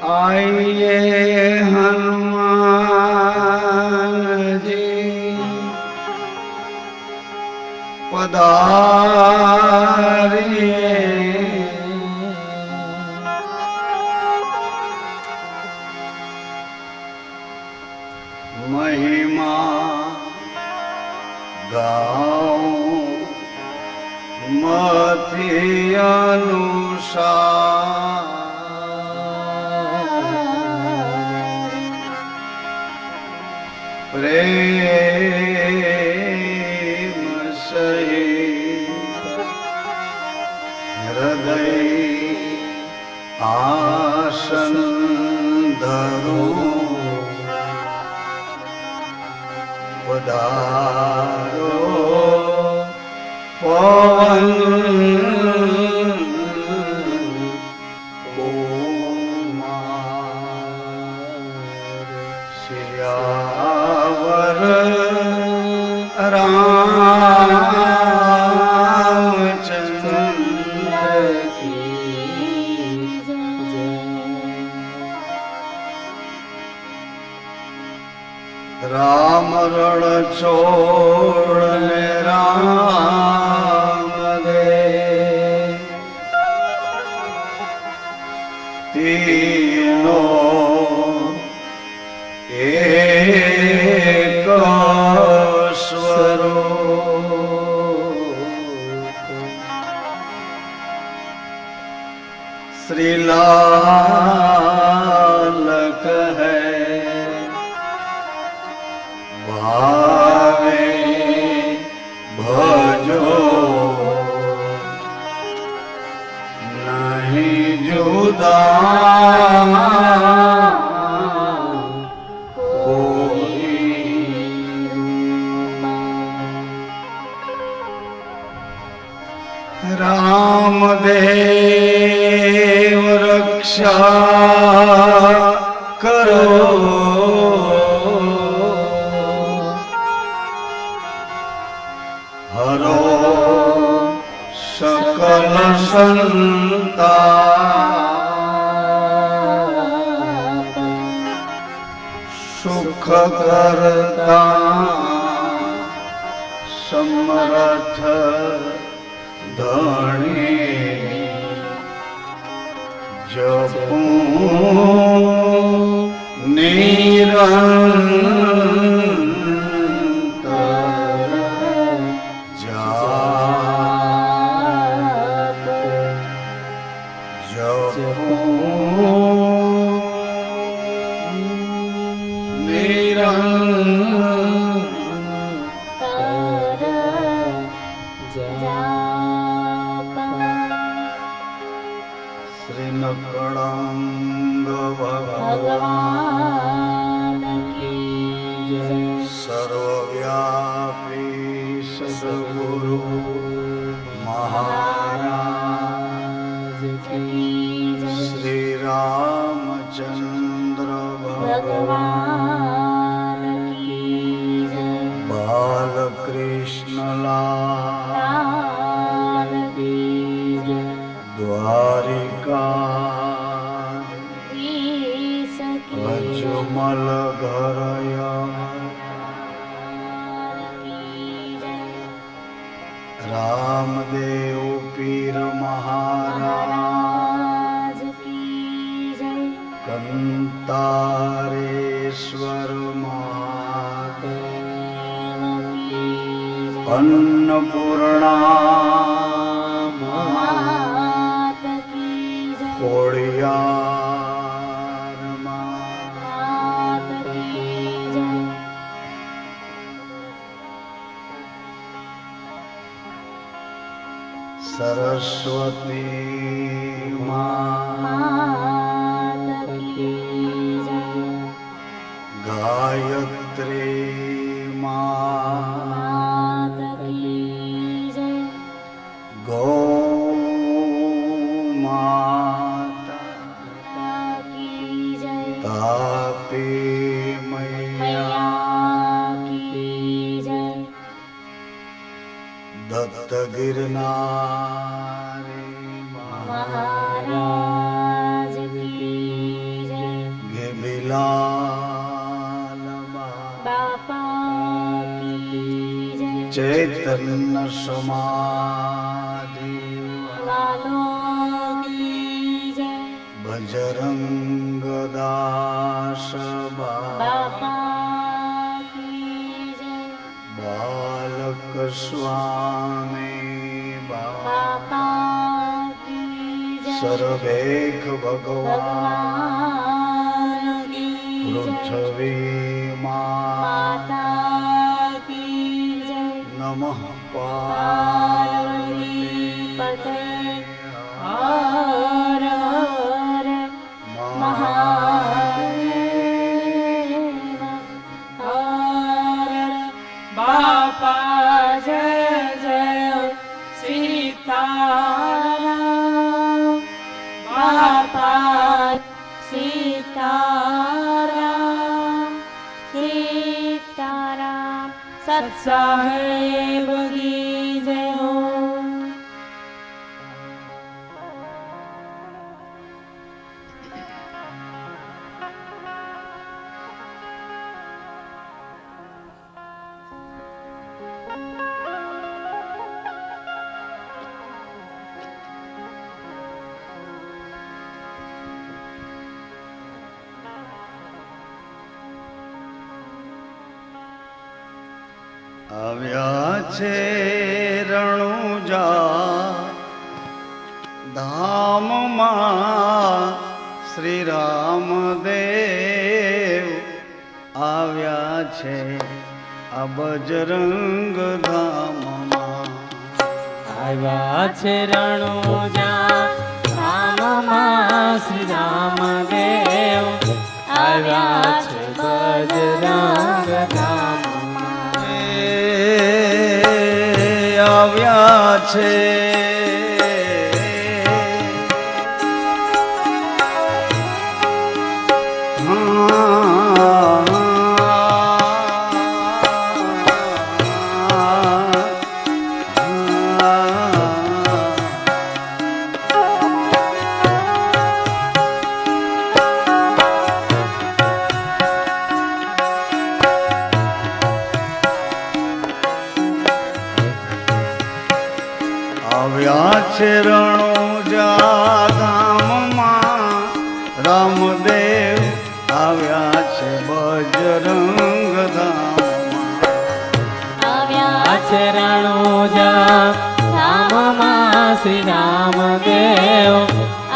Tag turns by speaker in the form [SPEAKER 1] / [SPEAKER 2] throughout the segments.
[SPEAKER 1] आइए हनुमान जी पधारिए, महिमा गाऊं मति अनुसार, प्रेम सहित हृदय आसन धरूं, पधारो पवन सियावर रामचंद्र की जय। राम रण छोड़ने राम दे, तीनों एक स्वरूप, श्री लाल कहे भावे भजो, नहीं जुदा रामदेव रक्षा करो, हरो सकल संताप, सुख करता समर्थ धनी, जपूं निरंतर जाप, जपूं निरंतर जाप। श्री नकड़ंग भगवान की जय। सर्वव्यापी सद्गुरु महाराज की जय। श्री रामचंद्र भगवान की जय। बालकृष्ण लाल की जय। द्वारिका अजमल घरया रामदेव पीर महाराज की जय। कंतारेश्वर महादेव की जय। अन्नपूर्णा मात की जय। खोड़ियार मात की जय। सरस्वती मात की जय। गायत्री मात की जय।
[SPEAKER 2] गौ माता
[SPEAKER 1] की जय।
[SPEAKER 2] तापी मैया
[SPEAKER 1] की जय।
[SPEAKER 2] दत्त गिरनारी
[SPEAKER 1] महाराज की जय।
[SPEAKER 2] गिबिलाल
[SPEAKER 1] बापा की जय।
[SPEAKER 2] चैतन्य समाधि
[SPEAKER 1] वालों की जय।
[SPEAKER 2] बजरंग दास
[SPEAKER 1] बापा की जय।
[SPEAKER 2] बालक स्वामी
[SPEAKER 1] बापा की जय।
[SPEAKER 2] सर्वेख भगवान
[SPEAKER 1] भगवान की जय।
[SPEAKER 2] पृथ्वी
[SPEAKER 1] माता की जय।
[SPEAKER 2] नमः
[SPEAKER 1] पार्वती पते हर हर महादेव हर बापा जय जय सीताराम बापा सीताराम सीताराम सत्साहेब की जय हो।
[SPEAKER 2] આવ્યા છે રણુજા ધામમાં શ્રી રામદેવ આવ્યા છે આ બજરંગ ધામમાં
[SPEAKER 3] આવ્યા છે રણુજા ધામમાં શ્રી રામદેવ આવ્યા છે બજરંગ ધામમાં
[SPEAKER 2] આવ્યા છે આવ્યા છે રણુજા ધામમાં રામદેવ આવ્યા છે બજરંગ ધામમાં
[SPEAKER 3] આવ્યા છે રણુજા ધામમાં શ્રી રામદેવ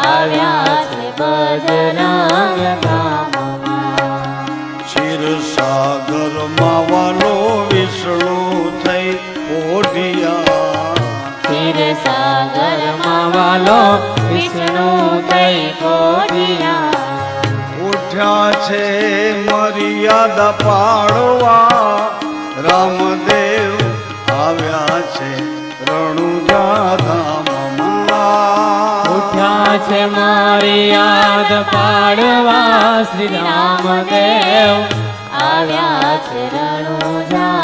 [SPEAKER 3] આવ્યા છે બજરંગ ધામમાં
[SPEAKER 2] ક્ષીરસાગર માવાનો વિષ્ણુ થઈ ઓઢિયા
[SPEAKER 3] ક્ષીરસાગરમાં વાલો વિષ્ણુ થઈ કોઢિયા
[SPEAKER 2] ઉઠ્યા છે મર્યાદા પાડવા રામદેવ આવ્યા છે રણુજા ધામમાં
[SPEAKER 3] ઉઠ્યા છે મારી યાદ પાડવા શ્રી રામદેવ આવ્યા છે રણુજા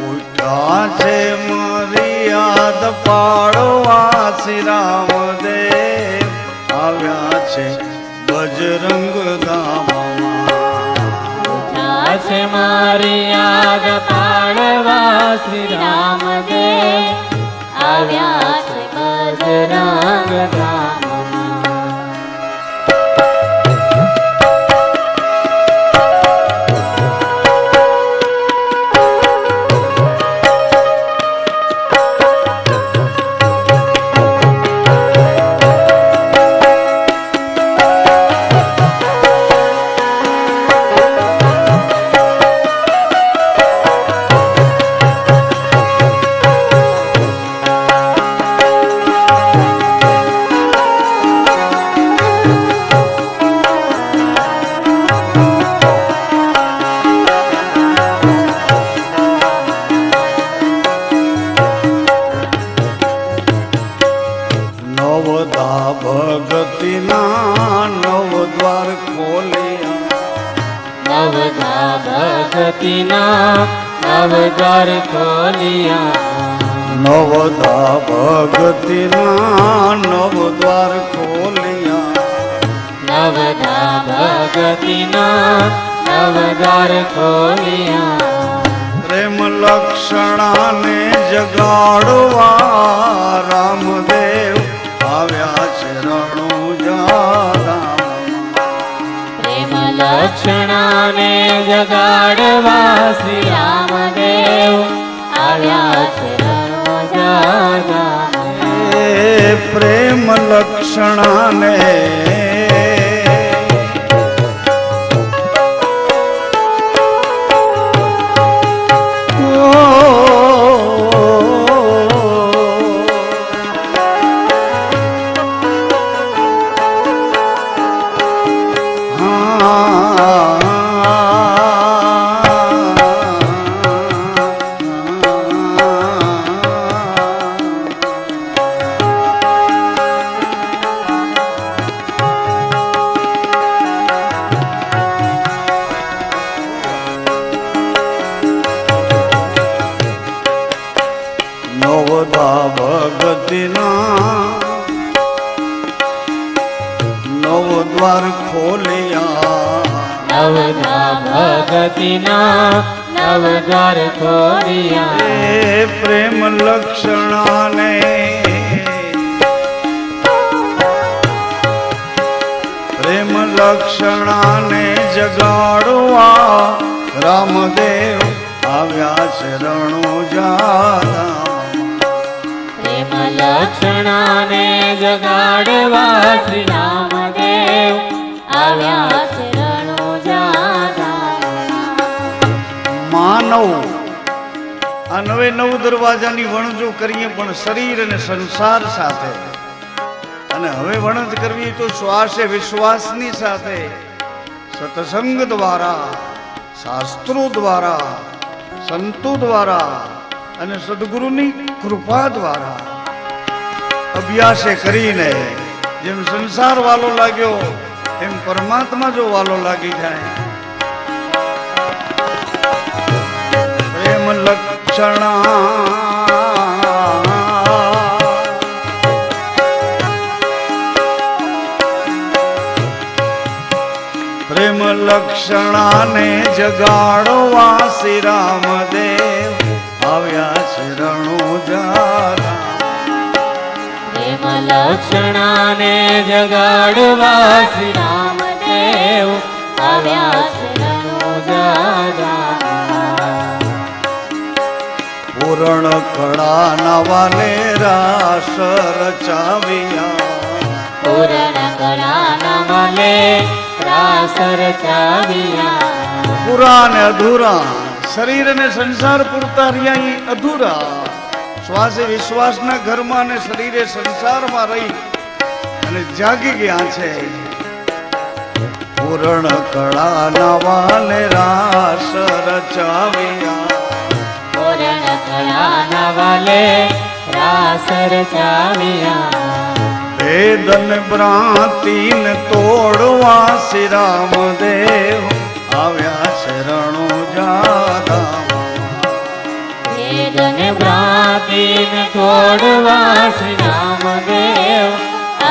[SPEAKER 2] ઉઠ્યા છે મર્યાદ પાડવા શ્રી રામદેવ આવ્યા છે બજરંગ ધામમાં
[SPEAKER 3] ઉઠ્યા છે મારી યાદ પાડવા શ્રી રામદેવ આવ્યા છે બજરંગ ધામમાં નવધા ભગતિના નવદ્વાર ખોલિયા
[SPEAKER 2] નવધા ભગતિના નવદ્વાર ખોલિયા
[SPEAKER 3] નવધા ભગતિના નવદ્વાર ખોલિયા
[SPEAKER 2] પ્રેમ લક્ષણાને જગાડવા રામદેવ આવ્યા છે રણુજા
[SPEAKER 3] પ્રેમ લક્ષણાને જગાડવા શ્રી રામદેવ આવ્યા છે રણુજા ગામે.
[SPEAKER 2] એ પ્રેમ લક્ષણાને નવધા ભગતિના નવદ્વાર ખોલિયા
[SPEAKER 3] નવધા ભગતિના નવદ્વાર ખોલિયા
[SPEAKER 2] એ પ્રેમ લક્ષણાને પ્રેમ લક્ષણાને જગાડવા રામદેવ આવ્યા છે રણુજા
[SPEAKER 3] પ્રેમ લક્ષણાને જગાડવા શ્રી રામદેવ આવ્યા છે રણુજા ગામમાં.
[SPEAKER 2] માનવ આ નવે નવ દરવાજાની વણજો કરીએ પણ શરીર અને સંસાર સાથે, અને હવે વણજ કરવી તો શ્વાસે વિશ્વાસની સાથે, સત્સંગ દ્વારા, શાસ્ત્રો દ્વારા, સંતો દ્વારા અને સદગુરુની કૃપા દ્વારા અભ્યાસે કરીને જેમ સંસાર વાલો લાગ્યો એમ પરમાત્મા જો વાલો લાગી જાય. પ્રેમ લક્ષણા પ્રેમ લક્ષણાને જગાડવા શ્રી રામદેવ આવ્યા છે રણુજા
[SPEAKER 3] પ્રેમ લક્ષણાને જગાડવા શ્રી રામદેવ આવ્યા છે રણુજા ગામમાં.
[SPEAKER 2] પૂરણ કળા નવાને રાસ રચાવ્યા
[SPEAKER 3] પૂરણ કળાના મલે રાસ રચાવ્યા.
[SPEAKER 2] પૂરા ને અધૂરા, શરીર અને સંસાર પૂરતા રહ્યા એ અધૂરા. શ્વાસે વિશ્વાસના ઘરમાં અને શરીરે સંસારમાં રહી અને જાગી ગયા છે. પૂરણ કળા નવાને રાસ રચાવ્યા
[SPEAKER 3] પૂરણ કળાના વાલે રાસ રચાવ્યા.
[SPEAKER 2] વેદન ભ્રાંતિન તોડવા શ્રી રામદેવ આવ્યા છે રણુજા
[SPEAKER 3] વેદન ભ્રાંતિન તોડવા શ્રી રામદેવ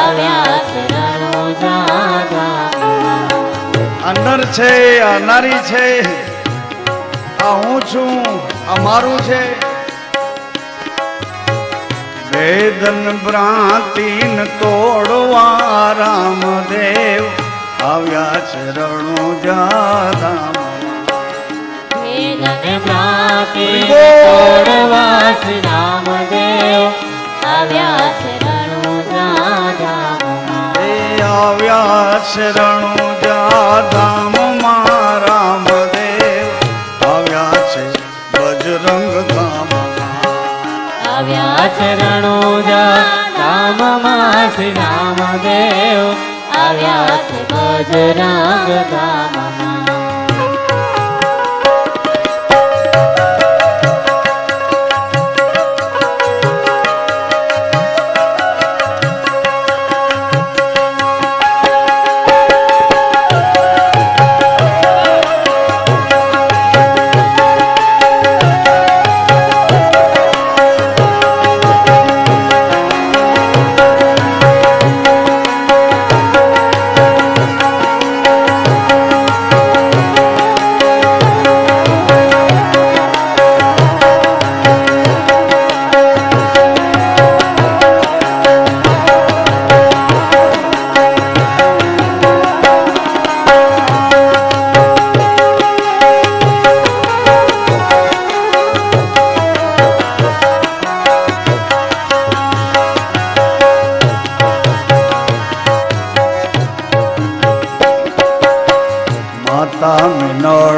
[SPEAKER 3] આવ્યા છે રણુજા ગામમાં.
[SPEAKER 2] આ નર છે, આ નારી છે, આ હું છું, આ મારું છે. વેદન ભ્રાંતિન તોડવા રામદેવ આવ્યા છે રણુજા
[SPEAKER 3] વેદન ભ્રાંતિન તોડવા શ્રી રામદેવ આવ્યા છે રણુજા ગામમાં.
[SPEAKER 2] એ આવ્યા છે રણુજા ધામમાં રામદેવ આવ્યા છે બજરંગ ધામમાં.
[SPEAKER 3] આવ્યા છે રણુજા ગામમાં શ્રી રામદેવ આવ્યા છે બજરંગ ધામમાં.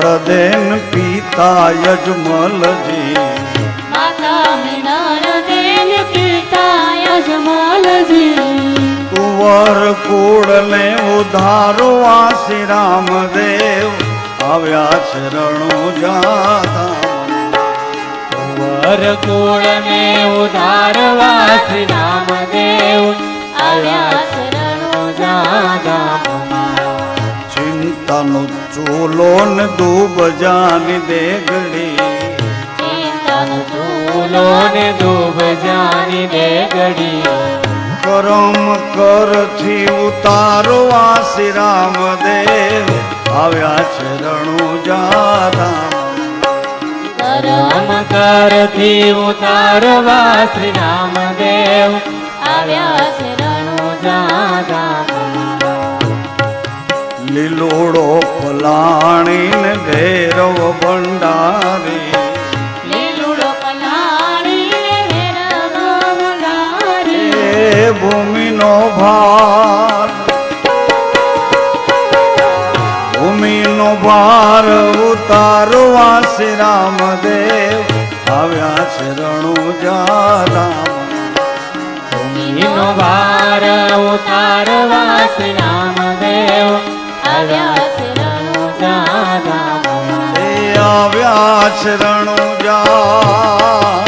[SPEAKER 2] નરદેન પિતા યજમલજી
[SPEAKER 1] માતા નરદેન પિતા યજમલજી
[SPEAKER 2] કુંવર કુળને ઉધારવા શ્રી રામદેવ આવ્યા છે રણુજા
[SPEAKER 3] વર કુળને ઉધારવા શ્રી રામદેવ આવ્યા શરણો જાગામમાં.
[SPEAKER 2] ચિંતાનો ચૂલો ને દુબજાની દેગડી
[SPEAKER 1] ચિંતાનો
[SPEAKER 3] ફૂલો ને દુબ જાની દેગડી
[SPEAKER 2] કરમ કરથી ઉતારવા શ્રી રામદેવ આવ્યા છે રણુજા
[SPEAKER 3] કરમ કરથી ઉતારવા શ્રી રામદેવ આવ્યા શરણો જાગામમાં.
[SPEAKER 2] લીલોડો પલાણી ને ભૈરવ ભંડારી
[SPEAKER 1] લીલુડો પલાળી વેરગ મંડારી
[SPEAKER 2] એ ભૂમિનો ભાર ભૂમિનો ભાર ઉતારવા શ્રી રામદેવ આવ્યા છે રણુજા
[SPEAKER 3] ભૂમિનો ભાર ઉતારવા શ્રી રામદેવ આવ્યા શરણો જાગામમાં.
[SPEAKER 2] એ આવ્યા છે રણુજા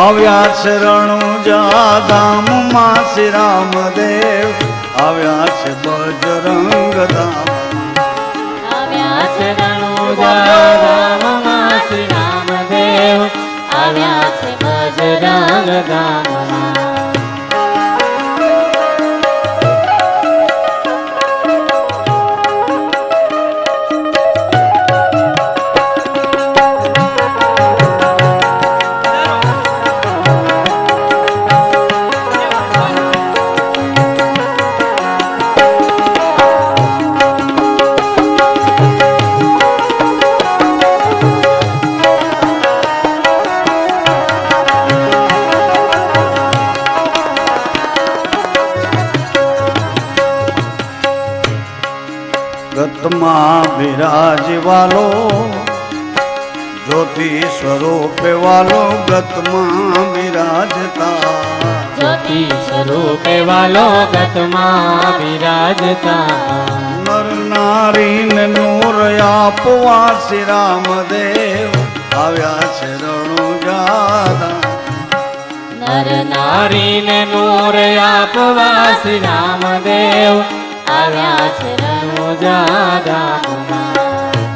[SPEAKER 2] આવ્યા છે રણુજા ધામમાં શ્રી રામદેવ આવ્યા છે બજરંગ ધામ
[SPEAKER 3] આવ્યા શરણો જાગામમાં શ્રી રામદેવ આવ્યા છે બજરંગ ધામમાં.
[SPEAKER 2] ગતમાં બિરાજવાલો જ્યોતિ સ્વરૂપે વાલો ગતમાં બિરાજતા
[SPEAKER 3] જ્યોતિ સ્વરૂપે વાલો ગતમાં બિરાજતા
[SPEAKER 2] નર નારીને નૂર આપવા શ્રી રામદેવ આવ્યા છે રણુજા
[SPEAKER 3] નર નારીને નૂર આપવા શ્રી રામદેવ આવ્યા શરણો જાગામમાં.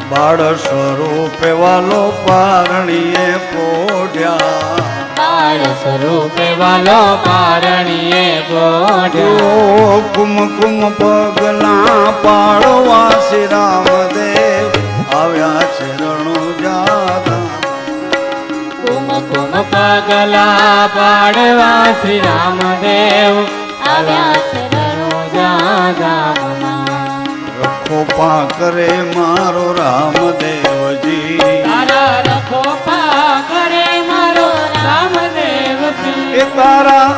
[SPEAKER 2] બાળ સ્વરૂપે વાલો પારણીએ પોઢ્યા
[SPEAKER 3] બાળ સ્વરૂપે વાલો પારણીએ બોઢ્યો
[SPEAKER 2] કુમકુમ પગલા પાડવા શ્રી રામદેવ આવ્યા છે રણુજા
[SPEAKER 3] કુમકુમ પગલા પાડવા શ્રી રામદેવ આવ્યા શરણો જાગામમાં.
[SPEAKER 2] રખો પાકરે મારો રામદેવજી
[SPEAKER 3] તારા રખો પાકરે મારો રામદેવજી
[SPEAKER 2] એ તારા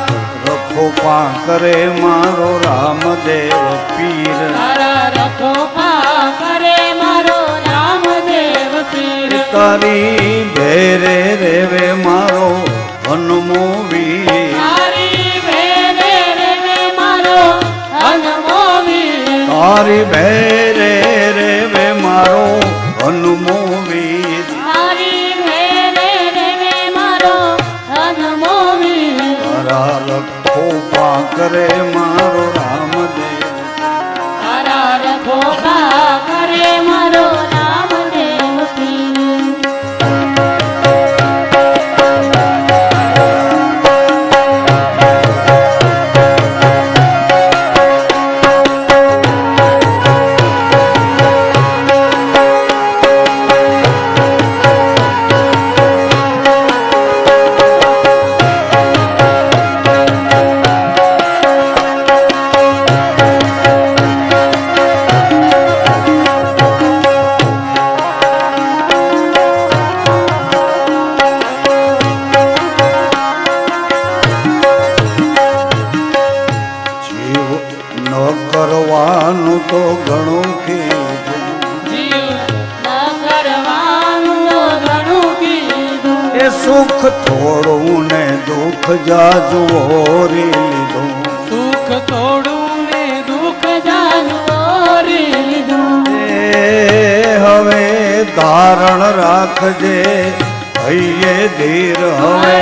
[SPEAKER 2] રખો પાકરે મારો રામદેવ પીર
[SPEAKER 3] તારા રખો પાકરે મારો રામદેવ પીર
[SPEAKER 2] તારી ભેરે રેવે મારો હનુમો વીર
[SPEAKER 3] તારી ભેરે રે મારો હનુમો વીર
[SPEAKER 2] તારી ભેરે રેવે મારો હનુમો વીર
[SPEAKER 3] તારી ભેરે રે મારો હનુમો વીર
[SPEAKER 2] તારા રખો પાકરે મારો રામદેવ
[SPEAKER 3] તારા રખો પાકરે મારો રામદેવ પીર.
[SPEAKER 2] સુખ થોડું ને દુઃખ જાજુ ઓરી લીધું
[SPEAKER 3] સુખ થોડું ને દુઃખ જાજુરી લીધું
[SPEAKER 2] એ હવે ધારણ રાખજે હૈયે ધીર હવે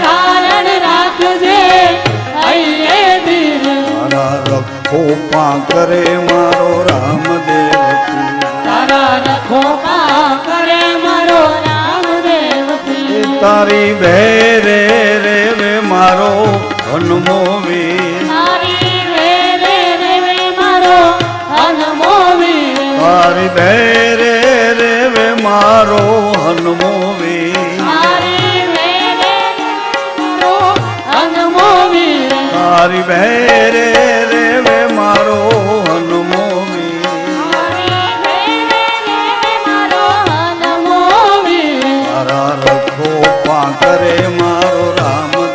[SPEAKER 3] ધારણ રાખજે હૈયે ધીર
[SPEAKER 2] મારા રખો કરે મારો રામદેવ
[SPEAKER 3] તારા રખો કરે મારો રામદેવ પીર
[SPEAKER 2] તારી ભેરે રે વે મારો હનુમો વીર
[SPEAKER 3] તારી રે રે રે મારો હનુમો વીર
[SPEAKER 2] તારી ભેરે રે વે મારો હનુમો વીર
[SPEAKER 3] તારી રે રે મારો હનુમો વીર
[SPEAKER 2] તારી ભેરે રે વે મારો હનુમો વીર
[SPEAKER 3] તારી રે રે મારો હનુમો વીર
[SPEAKER 2] તારા રખો કરે મારો રામદેવ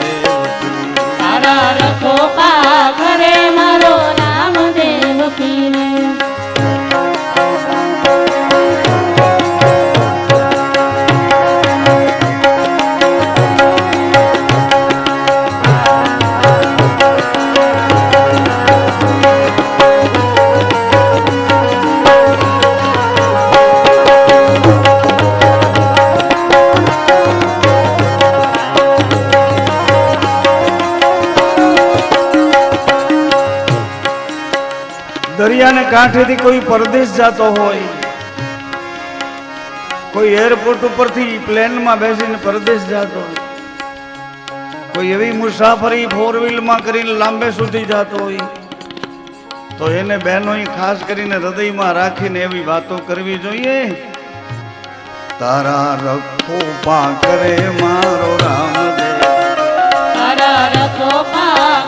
[SPEAKER 2] પીર.
[SPEAKER 3] તારા રખો કરે મારો રામદેવ પીર
[SPEAKER 2] દરિયાને કાંઠેથી કોઈ પરદેશ જતો હોય, કોઈ એરપોર્ટ ઉપરથી પ્લેનમાં બેસીને પરદેશ જતો હોય, કોઈ એવી મુસાફરી ફોર વ્હીલમાં કરીને લાંબે સુધી જતો હોય, તો એને બહેનોએ ખાસ કરીને હૃદયમાં રાખીને એવી વાતો કરવી જોઈએ. તારા રખો કરે મારો રામદેવ
[SPEAKER 3] તારા રખો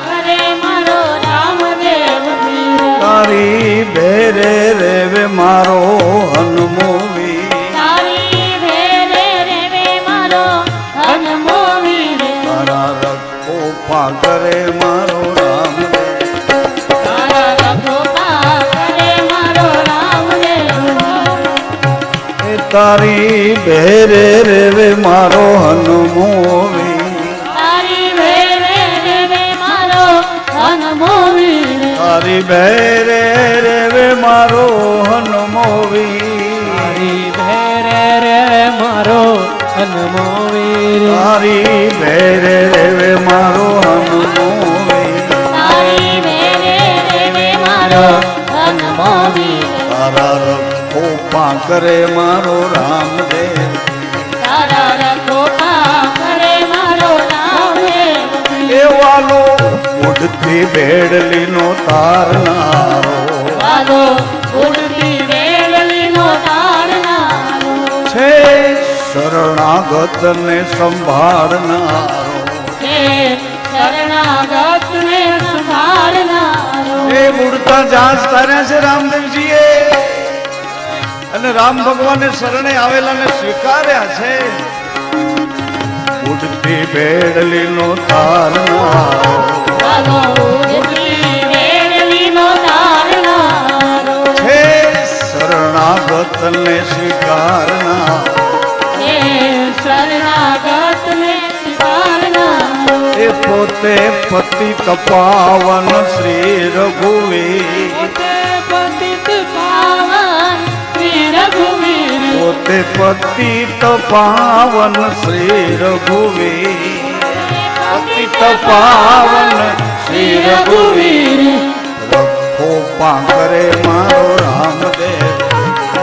[SPEAKER 3] કરે મારો રામદેવ પીર
[SPEAKER 2] તારી ભેરે રેવે મારો હનુમો વીર
[SPEAKER 3] તારી રે રે રે મારો હનુમો વીર
[SPEAKER 2] તારા રખો કરે મારો રામદેવ
[SPEAKER 3] તારા રખો કરે મારો રામદેવ
[SPEAKER 2] એ તારી ભેરે રેવે મારો હનુમો વીર
[SPEAKER 3] તારી રે રે મારો હનુમો વીર
[SPEAKER 2] તારી ભેરે રેવે મારો હનુમો વીર
[SPEAKER 3] તારી ભેરે રે મારો હનુમો વીર
[SPEAKER 2] તારી ભેરે રેવે મારો હનુમો વીર
[SPEAKER 3] તારી ભેરે રે મારો હનુમો વીર
[SPEAKER 2] તારા રખો કરે મારો રામદેવ
[SPEAKER 3] તારા રખો કરે મારો રામદેવ
[SPEAKER 2] એ વાલો ઉડતી બેડલીનો તારનારો
[SPEAKER 3] વાલો ઉડતી વેળલીનો તારનારો
[SPEAKER 2] છે શરણાગતને સંભાળનારો
[SPEAKER 3] છે શરણાગતને સંભાળનારો
[SPEAKER 2] એ ઉડતા જહાજ તાર્યા છે રામદેવજીએ અને રામ ભગવાને શરણે આવેલાને સ્વીકાર્યા છે. ઉડતી બેડલીનો તારનારો
[SPEAKER 3] વાલો ઉડતી વેળલીનો તારનારો
[SPEAKER 2] છે શરણાગતને સ્વીકારનાર
[SPEAKER 3] છે શરણાગતને સંભાળનારો
[SPEAKER 2] એ પોતે પતિત પાવન શ્રી રઘુવીર
[SPEAKER 3] પોતે પતિત પાવન શ્રી રઘુવીર
[SPEAKER 2] પોતે પતિત પાવન શ્રી રઘુવીર પતિત પાવન શ્રી રઘુવીર રખો કરે મારો રામદેવ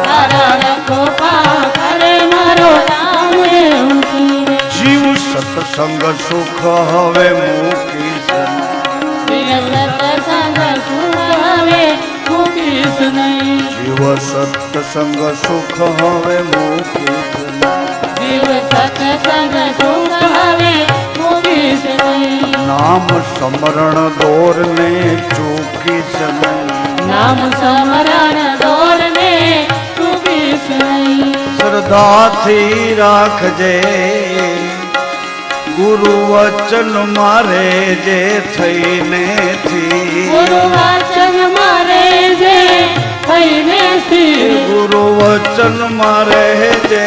[SPEAKER 3] તારા રખો કરે મારો રામદેવ પીર
[SPEAKER 2] જીવ સત્સંગ સુખ હવે મૂકીશ
[SPEAKER 3] સત્સંગ સુખ હવે મૂકીશ નહીં
[SPEAKER 2] જીવ સત્સંગ સુખ હવે મૂકીશ
[SPEAKER 3] જીવ સત્સંગ સુખ હવે મૂકીશ નહીં
[SPEAKER 2] નામ સ્મરણ દોરને ચૂકીશ નહીં
[SPEAKER 3] નામ સ્મરણ દોરને ચૂકીશ નહીં
[SPEAKER 2] શ્રદ્ધાથી રાખજે ગુરુ વચન મારે જે થઈને થી
[SPEAKER 3] ગુરુ વચન મારે જે થઈને સ્થિર
[SPEAKER 2] ગુરુ વચન મારે જે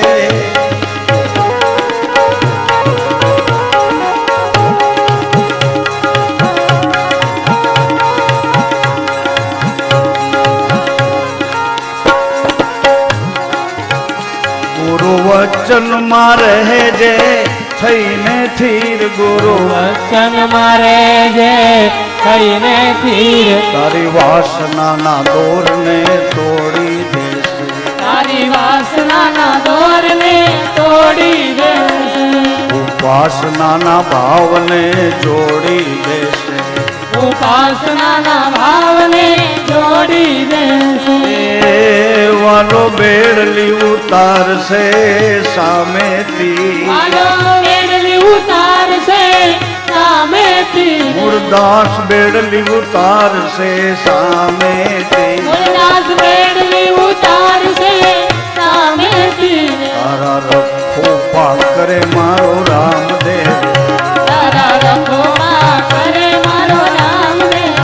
[SPEAKER 2] વચન માં રહેજે થઈને થીર ગુરુ
[SPEAKER 3] વચન મારે જે થઈને ધીર
[SPEAKER 2] તારી વાસનાના દોરને તોડી દેશે
[SPEAKER 3] તારી વાસનાના દોરને તોડી દેશે
[SPEAKER 2] ઉપાસનાના ભાવને જોડી દેશે
[SPEAKER 3] ઉપાસનાના ભાવને જોડી દેશે
[SPEAKER 2] એ વાલો બેડલી ઉતારશે સામેથી
[SPEAKER 3] આલો બેડલી ઉતારશે સામેથી
[SPEAKER 2] મૂળદાસ બેડલી ઉતારશે સામેથી
[SPEAKER 3] મુરદાસ બેડલી ઉતારશે સામેથી
[SPEAKER 2] તારા રખો પાકરે મારો રામદેવ
[SPEAKER 3] તારા રખોમાં કરે મારો રામદેવ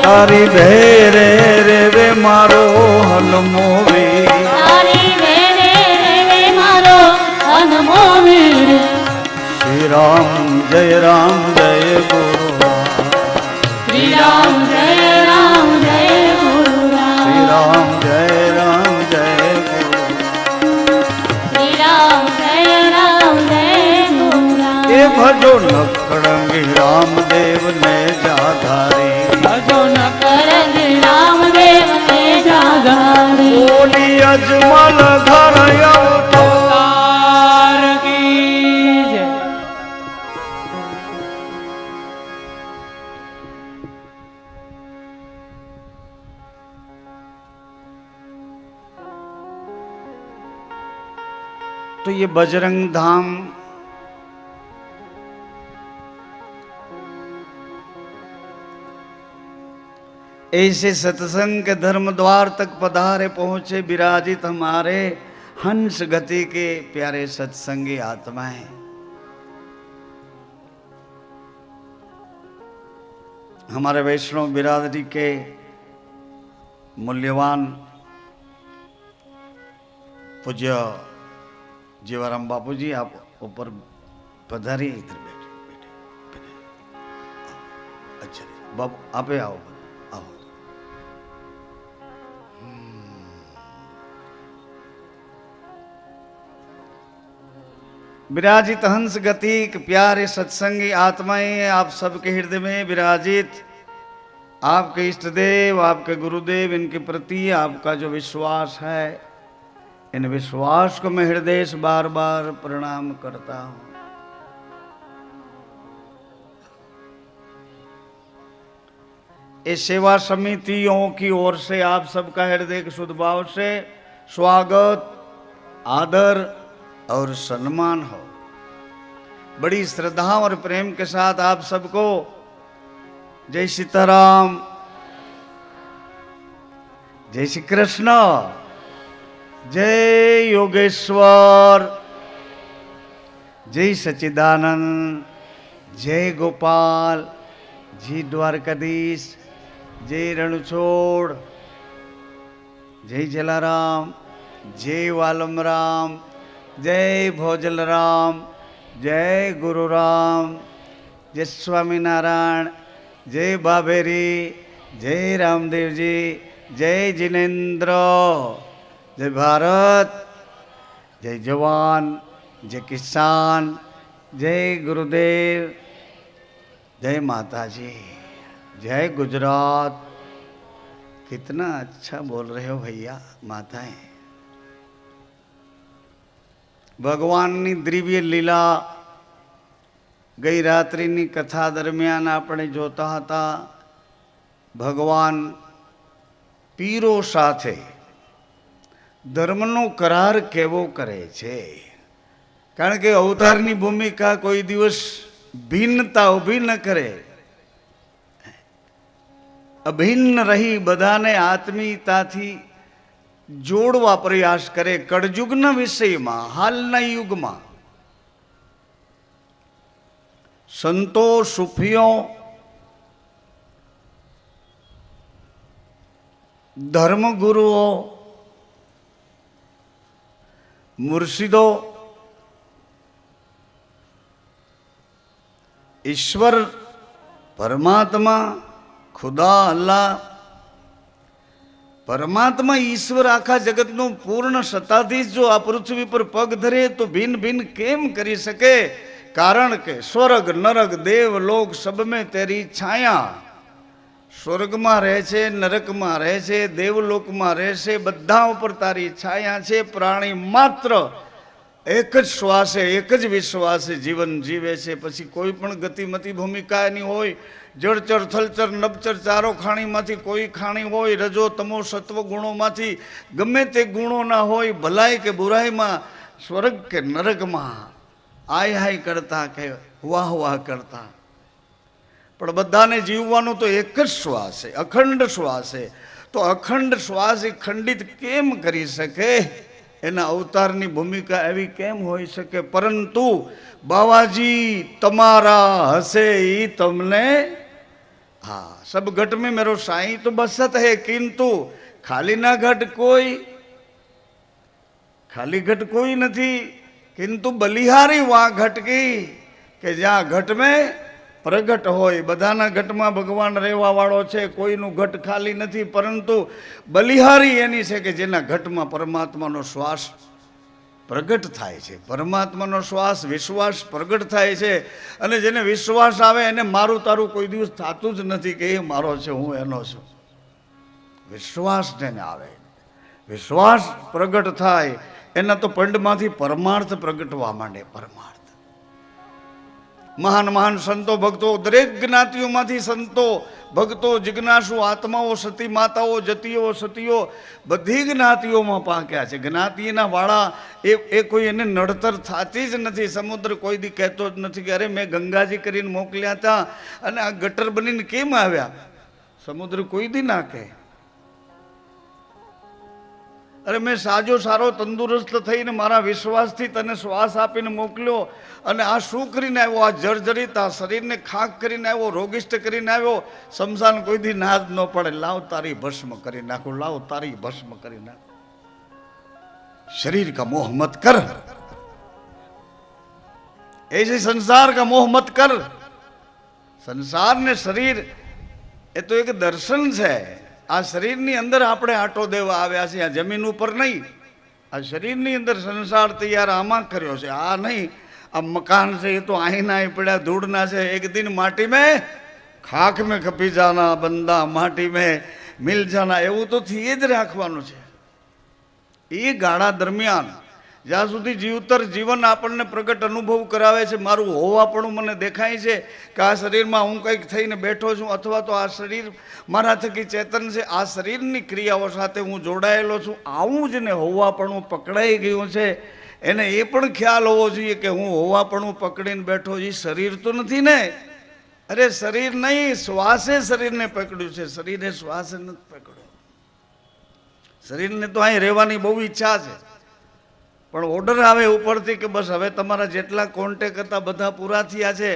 [SPEAKER 2] તારી ભેરે રેવે મારો હનુમોવી
[SPEAKER 3] તારી વેરે રેવે મારો હનુમો વીર
[SPEAKER 2] શ્રી રામ જય ગુરુ
[SPEAKER 3] શ્રી રામ જય ગુરુ
[SPEAKER 2] શ્રી રામ જય ગુરુ
[SPEAKER 3] શ્રી રામ જય ગુરુ
[SPEAKER 2] એ ભજો નકળંગી રામદેવ ને જાધારી
[SPEAKER 3] ભજો ન કરંગ રામદેવ ને જાગારી
[SPEAKER 2] બોલી અજમલ ઘર
[SPEAKER 3] અવતાર કી જય
[SPEAKER 2] तो ये बजरंग धाम ऐसे सत्संग के धर्म द्वार तक पधारे पहुंचे विराजित हमारे हंस गति के प्यारे सत्संगी आत्माएं। हमारे वैष्णव बिरादरी के मूल्यवान पूज्य जीवाराम बापू जी, आप ऊपर पधारिए, इधर बैठे। अच्छा बापू आप आओ आओ। विराजित हंस गति के प्यारे सत्संगी आत्माएं, आप सबके हृदय में विराजित आपके इष्ट देव, आपके गुरुदेव, इनके प्रति आपका जो विश्वास है, इन विश्वास को मैं हृदय से बार बार प्रणाम करता हूं। इस सेवा समितियों की ओर से आप सबका हृदय के शुद्ध भाव से स्वागत, आदर और सम्मान हो। बड़ी श्रद्धा और प्रेम के साथ आप सबको जय सीताराम, जय श्री कृष्ण, जय योगेश्वर, जय सच्चिदानंद, जय गोपाल, जय द्वारकाधीश, जय रणछोड़, जय जलाराम, जय वालमराम, जय भोजलराम, जय गुरुराम, जय स्वामीनारायण, जय बाबेरी, जय रामदेव जी, जय जिनेन्द्र, जय भारत, जय जवान, जय किसान, जय गुरुदेव, जय माताजी, जय गुजरात। कितना अच्छा बोल रहे हो भैया माताएं। ભગવાનની દિવ્ય લીલા ગઈ રાત્રિની કથા દરમિયાન આપણે જોતા હતા। ભગવાન પીરો સાથે ધર્મનો કરાર કેવો કરે છે, કારણ કે અવતારની ભૂમિકા કોઈ દિવસ ભિન્નતા ઊભી ન કરે, અભિન્ન રહી બધાને આત્મીયતાથી જોડવા પ્રયાસ કરે। કળયુગના વિષયમાં, હાલના યુગમાં સંતો, સૂફીઓ, ધર્મગુરુઓ, મુર્શિદો, ઈશ્વર પરમાત્મા, ખુદા, અલ્લાહ, પરમાત્મા ઈશ્વર આખા જગતનો પૂર્ણ સત્તાધીશ જો આ પૃથ્વી પર પગ ધરે તો ભિન્ન ભિન્ન કેમ કરી શકે? કારણ કે સ્વર્ગ નરક દેવ લોક સબ મેં તેરી છાયા. સ્વર્ગમાં રહે છે, નરકમાં રહે છે, દેવલોકમાં રહે છે, બધા ઉપર તારી છાયા છે. પ્રાણી માત્ર એક જ શ્વાસે એક જ વિશ્વાસે જીવન જીવે છે. પછી કોઈ પણ ગતિમતી ભૂમિકા એની હોય, જળચર થલચર નભચર ચારો ખાણીમાંથી કોઈ ખાણી હોય, રજો તમો સત્વ ગુણોમાંથી ગમે તે ગુણો ના હોય, ભલાઈ કે બુરાઈમાં, સ્વર્ગ કે નરકમાં આય હાય કરતા કે વાહ વાહ કરતા, પણ બધાને જીવવાનું તો એક જ શ્વાસ છે, અખંડ શ્વાસ છે. તો અખંડ શ્વાસ એ ખંડિત કેમ કરી શકે? એના અવતારની ભૂમિકા એવી કેમ હોઈ શકે? પરંતુ બાવાજી તમારા હશે ઈ તમને, हाँ सब घट में मेरो साईं तो बसत है, किंतु खाली ना घट कोई, खाली घट कोई नहीं, किंतु बलिहारी वहाँ घट की કે જ્યાં ઘટમાં પ્રગટ હોય. બધાના ઘટમાં ભગવાન રહેવા વાળો છે, કોઈનું ઘટ ખાલી નથી, પરંતુ બલિહારી એની છે કે જેના ઘટમાં પરમાત્માનો શ્વાસ પ્રગટ થાય છે. પરમાત્માનો શ્વાસ વિશ્વાસ પ્રગટ થાય છે. અને જેને વિશ્વાસ આવે એને મારું તારું કોઈ દિવસ થતું જ નથી કે એ મારો છે, હું એનો છું. વિશ્વાસ જેને આવે, વિશ્વાસ પ્રગટ થાય, એના તો પંડમાંથી પરમાર્થ પ્રગટવા માંડે. પરમાર્થ મહાન મહાન સંતો ભક્તો, દરેક જ્ઞાતિઓમાંથી સંતો ભક્તો જિજ્ઞાસુ આત્માઓ, સતી માતાઓ, જતીઓ સતીઓ બધી જ્ઞાતિઓમાં પાક્યા છે. જ્ઞાતિના વાળા એ કોઈ એને નડતર થતી જ નથી. સમુદ્ર કોઈ દી કહેતો જ નથી કે અરે મેં ગંગાજી કરીને મોકલ્યા હતા અને આ ગટર બનીને કેમ આવ્યા. સમુદ્ર કોઈ દી ના કહે અરે મેં સાજો સારો તંદુરસ્ત થઈને મારા વિશ્વાસથી તને શ્વાસ આપીને મોકલ્યો અને આ શું કરીને આવ્યો? આ જર્જરિત આ શરીરને ખાક કરીને આવ્યો, રોગિષ્ટ કરીને આવ્યો. શમશાન કોઈ દી ના જ ન પડે, લાવ તારી ભસ્મ કરી નાખું, લાવ તારી ભસ્મ કરી નાખું. शरीर का मोह मत कर, ऐसे संसार का मोह मत कर. संसार ने शरीर એ તો એક દર્શન છે. આ શરીરની અંદર આપણે આટો દેવા આવ્યા છે, આ જમીન ઉપર નહીં. આ શરીરની અંદર સંસાર તૈયાર આમાં કર્યો છે, આ નહીં. આ મકાન છે એ તો આહીના પડ્યા ધૂળના છે. એક દિન માટી મેં ખાક મેં ખપી જાના બંદા, માટી મેં મિલ જાના, એવું તો થી જ રાખવાનું છે. એ ગાળા દરમિયાન જ્યાં સુધી જીવતર જીવન આપણને પ્રગટ અનુભવ કરાવે છે, મારું હોવાપણું મને દેખાય છે કે આ શરીરમાં હું કંઈક થઈને બેઠો છું, અથવા તો આ શરીર મારા થકી ચેતન છે, આ શરીરની ક્રિયાઓ સાથે હું જોડાયેલો છું, આવું જ ને હોવાપણું પકડાઈ ગયું છે. એને એ પણ ખ્યાલ હોવો જોઈએ કે હું હોવાપણું પકડીને બેઠો છું, શરીર તો નથી ને. અરે શરીર નહીં, શ્વાસે શરીરને પકડ્યું છે, શરીરે શ્વાસે નથી પકડ્યો. શરીરને તો અહીં રહેવાની બહુ ઈચ્છા છે, પણ ઓર્ડર આવે ઉપરથી કે બસ હવે તમારા જેટલા કોન્ટેક્ટ હતા બધા પૂરા થયા છે,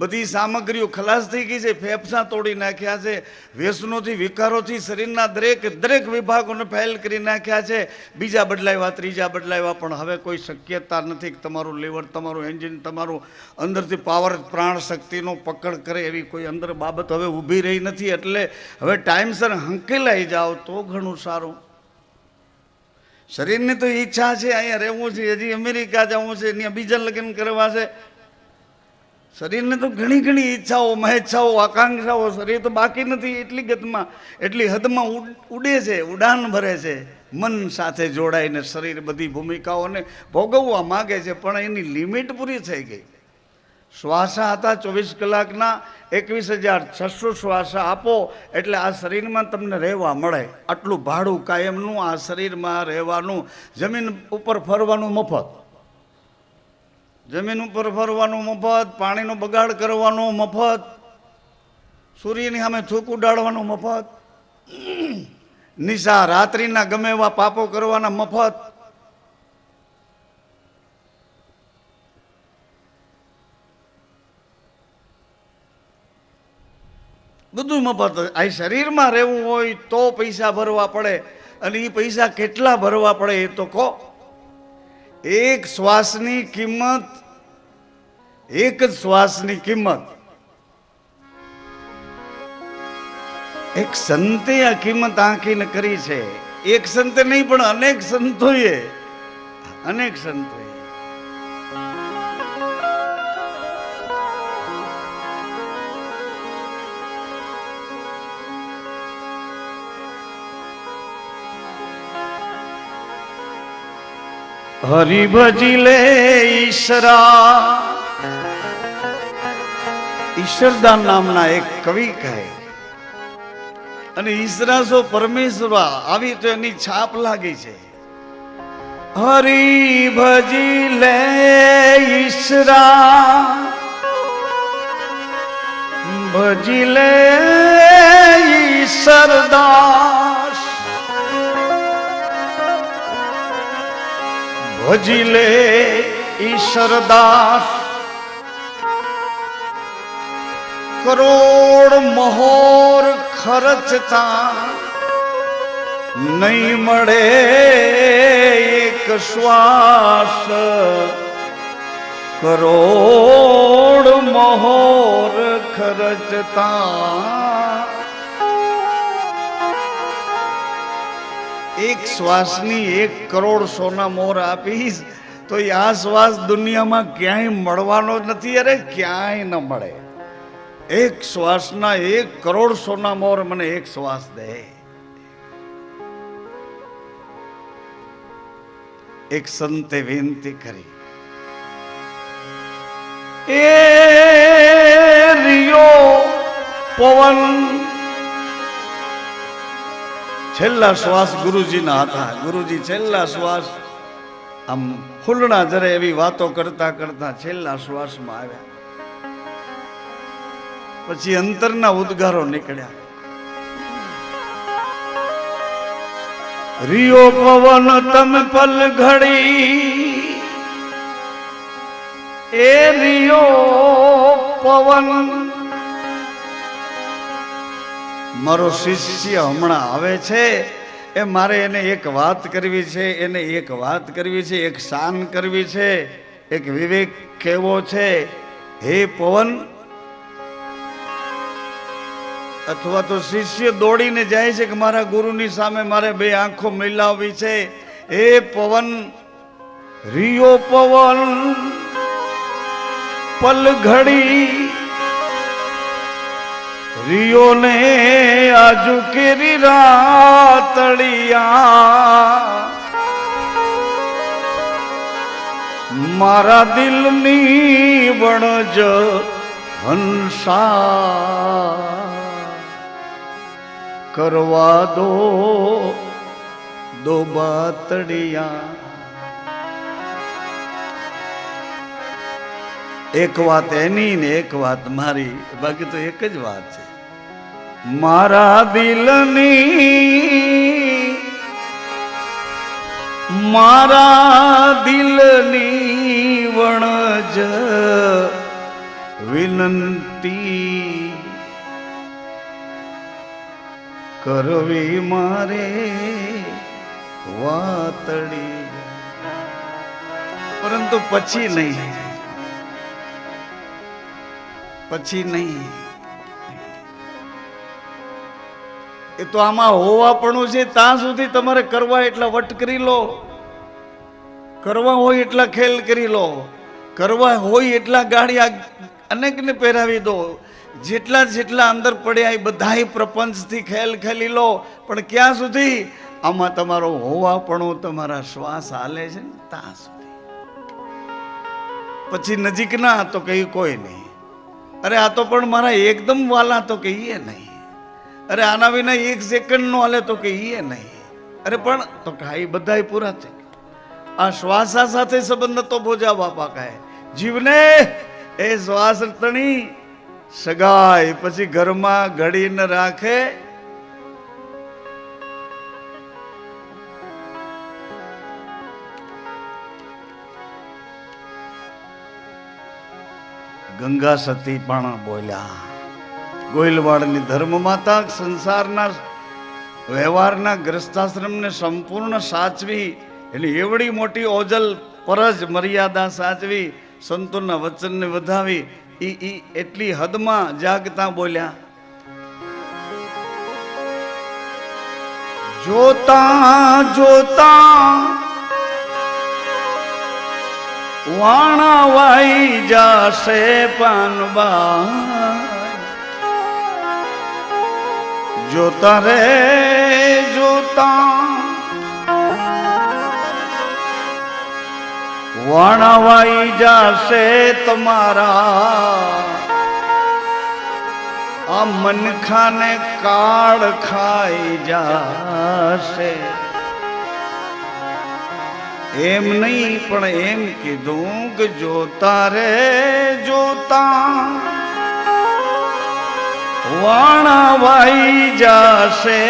[SPEAKER 2] બધી સામગ્રીઓ ખલાસ થઈ ગઈ છે, ફેફસા તોડી નાખ્યા છે, વ્યસનોથી વિકારોથી શરીરના દરેક વિભાગોને ફેલ કરી નાખ્યા છે. બીજા બદલાવ્યા, ત્રીજા બદલાવ્યા, પણ હવે કોઈ શક્યતા નથી કે તમારું લીવર, તમારું એન્જિન, તમારું અંદરથી પાવર પ્રાણ શક્તિનો પકડ કરે એવી કોઈ અંદર બાબત હવે ઊભી રહી નથી. એટલે હવે ટાઈમસર હંકેલાઈ જાઓ તો ઘણું સારું. શરીરની તો ઈચ્છા છે અહીંયા રહેવું છે, હજી અમેરિકા જવું છે, ત્યાં બીજા લગ્ન કરવા છે. શરીરને તો ઘણી ઘણી ઈચ્છાઓ, મહેચ્છાઓ, આકાંક્ષાઓ, શરીર તો બાકી નથી. એટલી ગતમાં, એટલી હદમાં ઉડે છે, ઉડાન ભરે છે. મન સાથે જોડાઈને શરીર બધી ભૂમિકાઓને ભોગવવા માગે છે, પણ એની લિમિટ પૂરી થઈ ગઈ. શ્વાસા હતા 24 કલાકના, 21,600 શ્વાસા આપો એટલે આ શરીરમાં તમને રહેવા મળે. આટલું ભાડું કાયમનું આ શરીરમાં રહેવાનું. જમીન ઉપર ફરવાનું મફત, જમીન ઉપર ફરવાનું મફત, પાણીનો બગાડ કરવાનો મફત, સૂર્યની સામે થૂક ઉડાડવાનું મફત, નિશા રાત્રિના ગમે એવા પાપો કરવાના મફત. બધું મફત. આ શરીરમાં રહેવું હોય તો પૈસા ભરવા પડે, અને એ પૈસા કેટલા ભરવા પડે એ તો કહો. એક શ્વાસની કિંમત, એક જ શ્વાસની કિંમત એક સંતે આ કિંમત આંકીને કરી છે. એક સંતે નહીં પણ અનેક સંતોએ, અનેક સંતોએ. હરિ ભજી લે ઈશરા, ઈશ્વરદાન નામના એક કવિ કહે, અને ઈશરા સો પરમેશ્વર આવી તો એની છાપ લાગી છે. હરિ ભજી લે ઈશરા, ભજી લે ઈશ્વરદાસ, ભજી લે ઈશ્વરદાસ. કરોડ મહોર ખર્ચતા નહીં મળે એક શ્વાસ. કરોડ મહોર ખર્ચતા એક શ્વાસની 1 કરોડ સોના મોર આપીશ તો આ શ્વાસ દુનિયામાં ક્યાંય મળવાનો નથી. અરે ક્યાંય ન મળે. એક શ્વાસના 1 કરોડ સોના મોર મને એક શ્વાસ દે. એક સંતે વિનંતી કરી, એ રિયો પવન. છેલ્લા શ્વાસ ગુરુજીના હતા. ગુરુજી છેલ્લા શ્વાસ આમ ફૂલણા જરે એવી વાતો કરતા કરતા છેલ્લા શ્વાસમાં આવ્યા. પછી અંતરના ઉદ્ગારો નીકળ્યા. રિયો પવન તમે પલ ઘડી, એ રિયો પવન. મારો શિષ્ય હમણાં આવે છે, એ મારે એને એક વાત કરવી છે, એને એક વાત કરવી છે, એક શાન કરવી છે, એક વિવેક કહેવો છે. હે પવન. અથવા તો શિષ્ય દોડીને જાય છે કે મારા ગુરુની સામે મારે 2 આંખો મિલાવવી છે. હે પવન. રિયો પવન પલ ઘડી, રિયો ને આજુ કેરી રાતળિયા. મારા દિલની વણજ હંસા, કરવા દો બાતડિયા. એક વાત એની ને એક વાત મારી, બાકી તો એક જ વાત છે. મારા દિલની વણજ વિનંતી કરવી મારે વાતડી. પરંતુ પછી નહીં, પછી નહીં. એ તો આમાં હોવાપણું છે. ત્યાં સુધી તમારે કરવા એટલા વટ કરી લો, કરવા હોય એટલા ખેલ કરી લો, કરવા હોય એટલા ગાડિયા અનેકને પહેરાવી દો. જેટલા જેટલા અંદર પડ્યા એ બધાય પ્રપંચથી ખેલ ખેલી લો. પણ ક્યાં સુધી? આમાં તમારો હોવાપણું, તમારા શ્વાસ હાલે છે ને ત્યાં સુધી. પછી નજીકના તો કઈ કોઈ નહીં. અરે આ તો પણ મારા એકદમ વાલા તો કહીએ નહીં. અરે આના વિના 1 સેકન્ડ નો હાલે તો કહીએ નહીં. અરે પણ તો કાંઈ બધાય પૂરા છે. આ શ્વાસા સાથે સંબંધ તો ભોજા બાપા કહે. જીવને એ શ્વાસ તણી સગાય પછી ઘરમાં ઘડીને રાખે. ગંગા સતી પણ બોલ્યા. ગોયલવાડની ધર્મ માતા સંસારના વ્યવહારના ગ્રસ્તાશ્રમને સંપૂર્ણ સાચવી, એની એવડી મોટી ઓજલ પરજ મર્યાદા સાચવી, સંતોના વચનને વધાવી, એટલી હદમાં જાગતા બોલ્યા. જોતા જોતા વાણા વાઈ જાશે પાનબા જોતા રે જોતા વાણા વાઈ જાશે તમારા આ મનખાને કાળ ખાઈ જાશે એમ નહીં પણ એમ કીધું કે જોતા રે જોતા વાણા વાઈ જાશે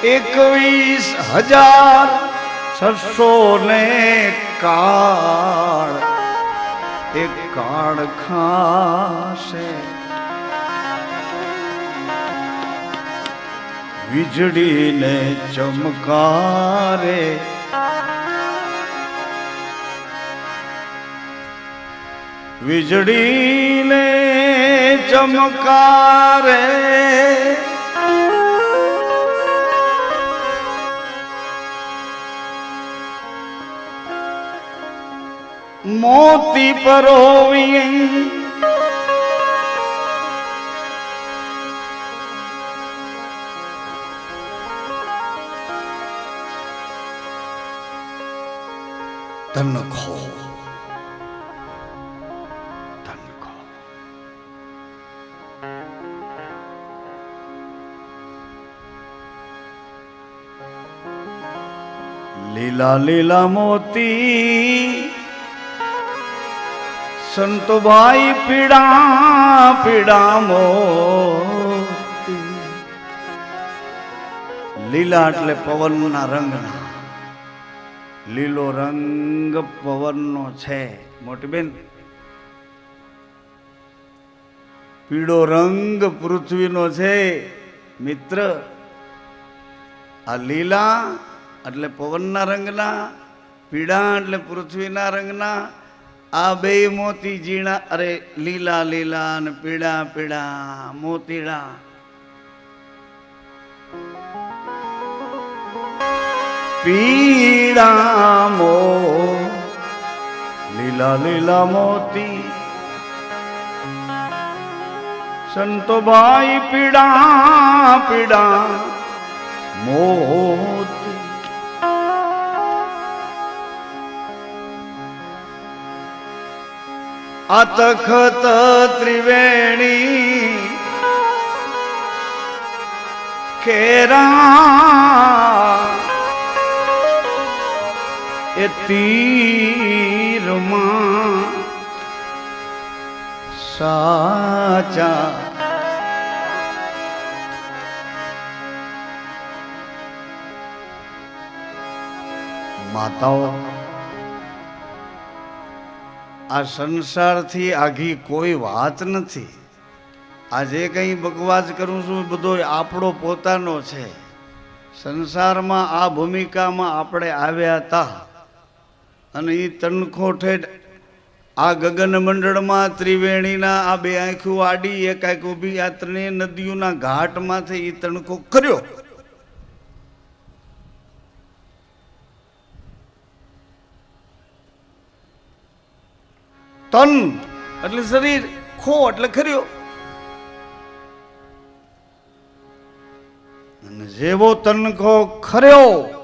[SPEAKER 2] 21,600 ને કાળ એક કાળ ખાશે વીજળીને ચમકારે વીજળીને ચમકારે મોતી પરોવી તનખો તનખો લીલા લીલા મોતી સંતોભાઈ પીડા પીડા મોતી લીલા એટલે પવનના રંગના લીલો રંગ પવનનો છે મોટી બેન પીળો રંગ પૃથ્વીનો છે મિત્ર આ લીલા એટલે પવનના રંગના પીળા એટલે પૃથ્વીના રંગના આ બે મોતી ઝીણા અરે લીલા લીલા અને પીળા પીળા મોતીડા પીળા મો લીલા લીલા મોતી સંતોભાઈ પીળા પીળા મોતી આ તખત ત્રિવેણી કેરા એ તીરમાં સાચા માતાઓ આ સંસારથી આઘી કોઈ વાત નથી આ જે કંઈ બકવાસ કરું છું બધો આપણો પોતાનો છે સંસારમાં આ ભૂમિકામાં આપણે આવ્યા હતા અને એ તણખો ઠેઠ આ ગગન મંડળમાં ત્રિવેણીના આ બે આંખો આડી એક આંખ ઊભી આ ત્રણેય નદીઓના ઘાટમાંથી એ તણખો કર્યો તન એટલે શરીર ખો એટલે ખર્યો અને જેવો તનખો ખર્યો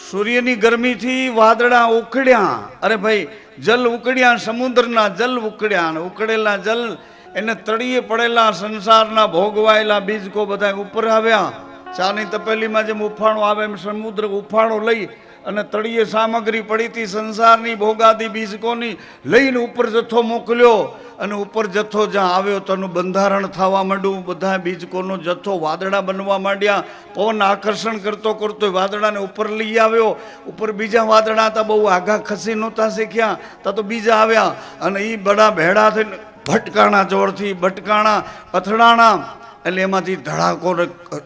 [SPEAKER 2] સૂર્યની ગરમીથી વાદળા ઉકળ્યા અરે ભાઈ જલ ઉકળ્યા સમુદ્રના જલ ઉકળ્યા અને ઉકળેલા જલ એને તળિયે પડેલા સંસારના ભોગવાયેલા બીજકો બધા ઉપર આવ્યા ચાની તપેલીમાં જેમ ઉફાણો આવે એમ સમુદ્ર ઉફાણો લઈ અને તળિયે સામગ્રી પડી હતી સંસારની ભોગાદી બીજકોની લઈને ઉપર જથ્થો મોકલ્યો અને ઉપર જથ્થો જ્યાં આવ્યો તો એનું બંધારણ થવા માંડ્યું બધા બીજકોનો જથ્થો વાદળા બનવા માંડ્યા પવન આકર્ષણ કરતો કરતો વાદળાને ઉપર લઈ આવ્યો ઉપર બીજા વાદળા હતા બહુ આઘા ખસી નહોતા શીખ્યા તા તો બીજા આવ્યા અને એ બડા ભેડા થઈને ભટકાણા જોરથી ભટકાણા અથડાણા એટલે એમાંથી ધડાકો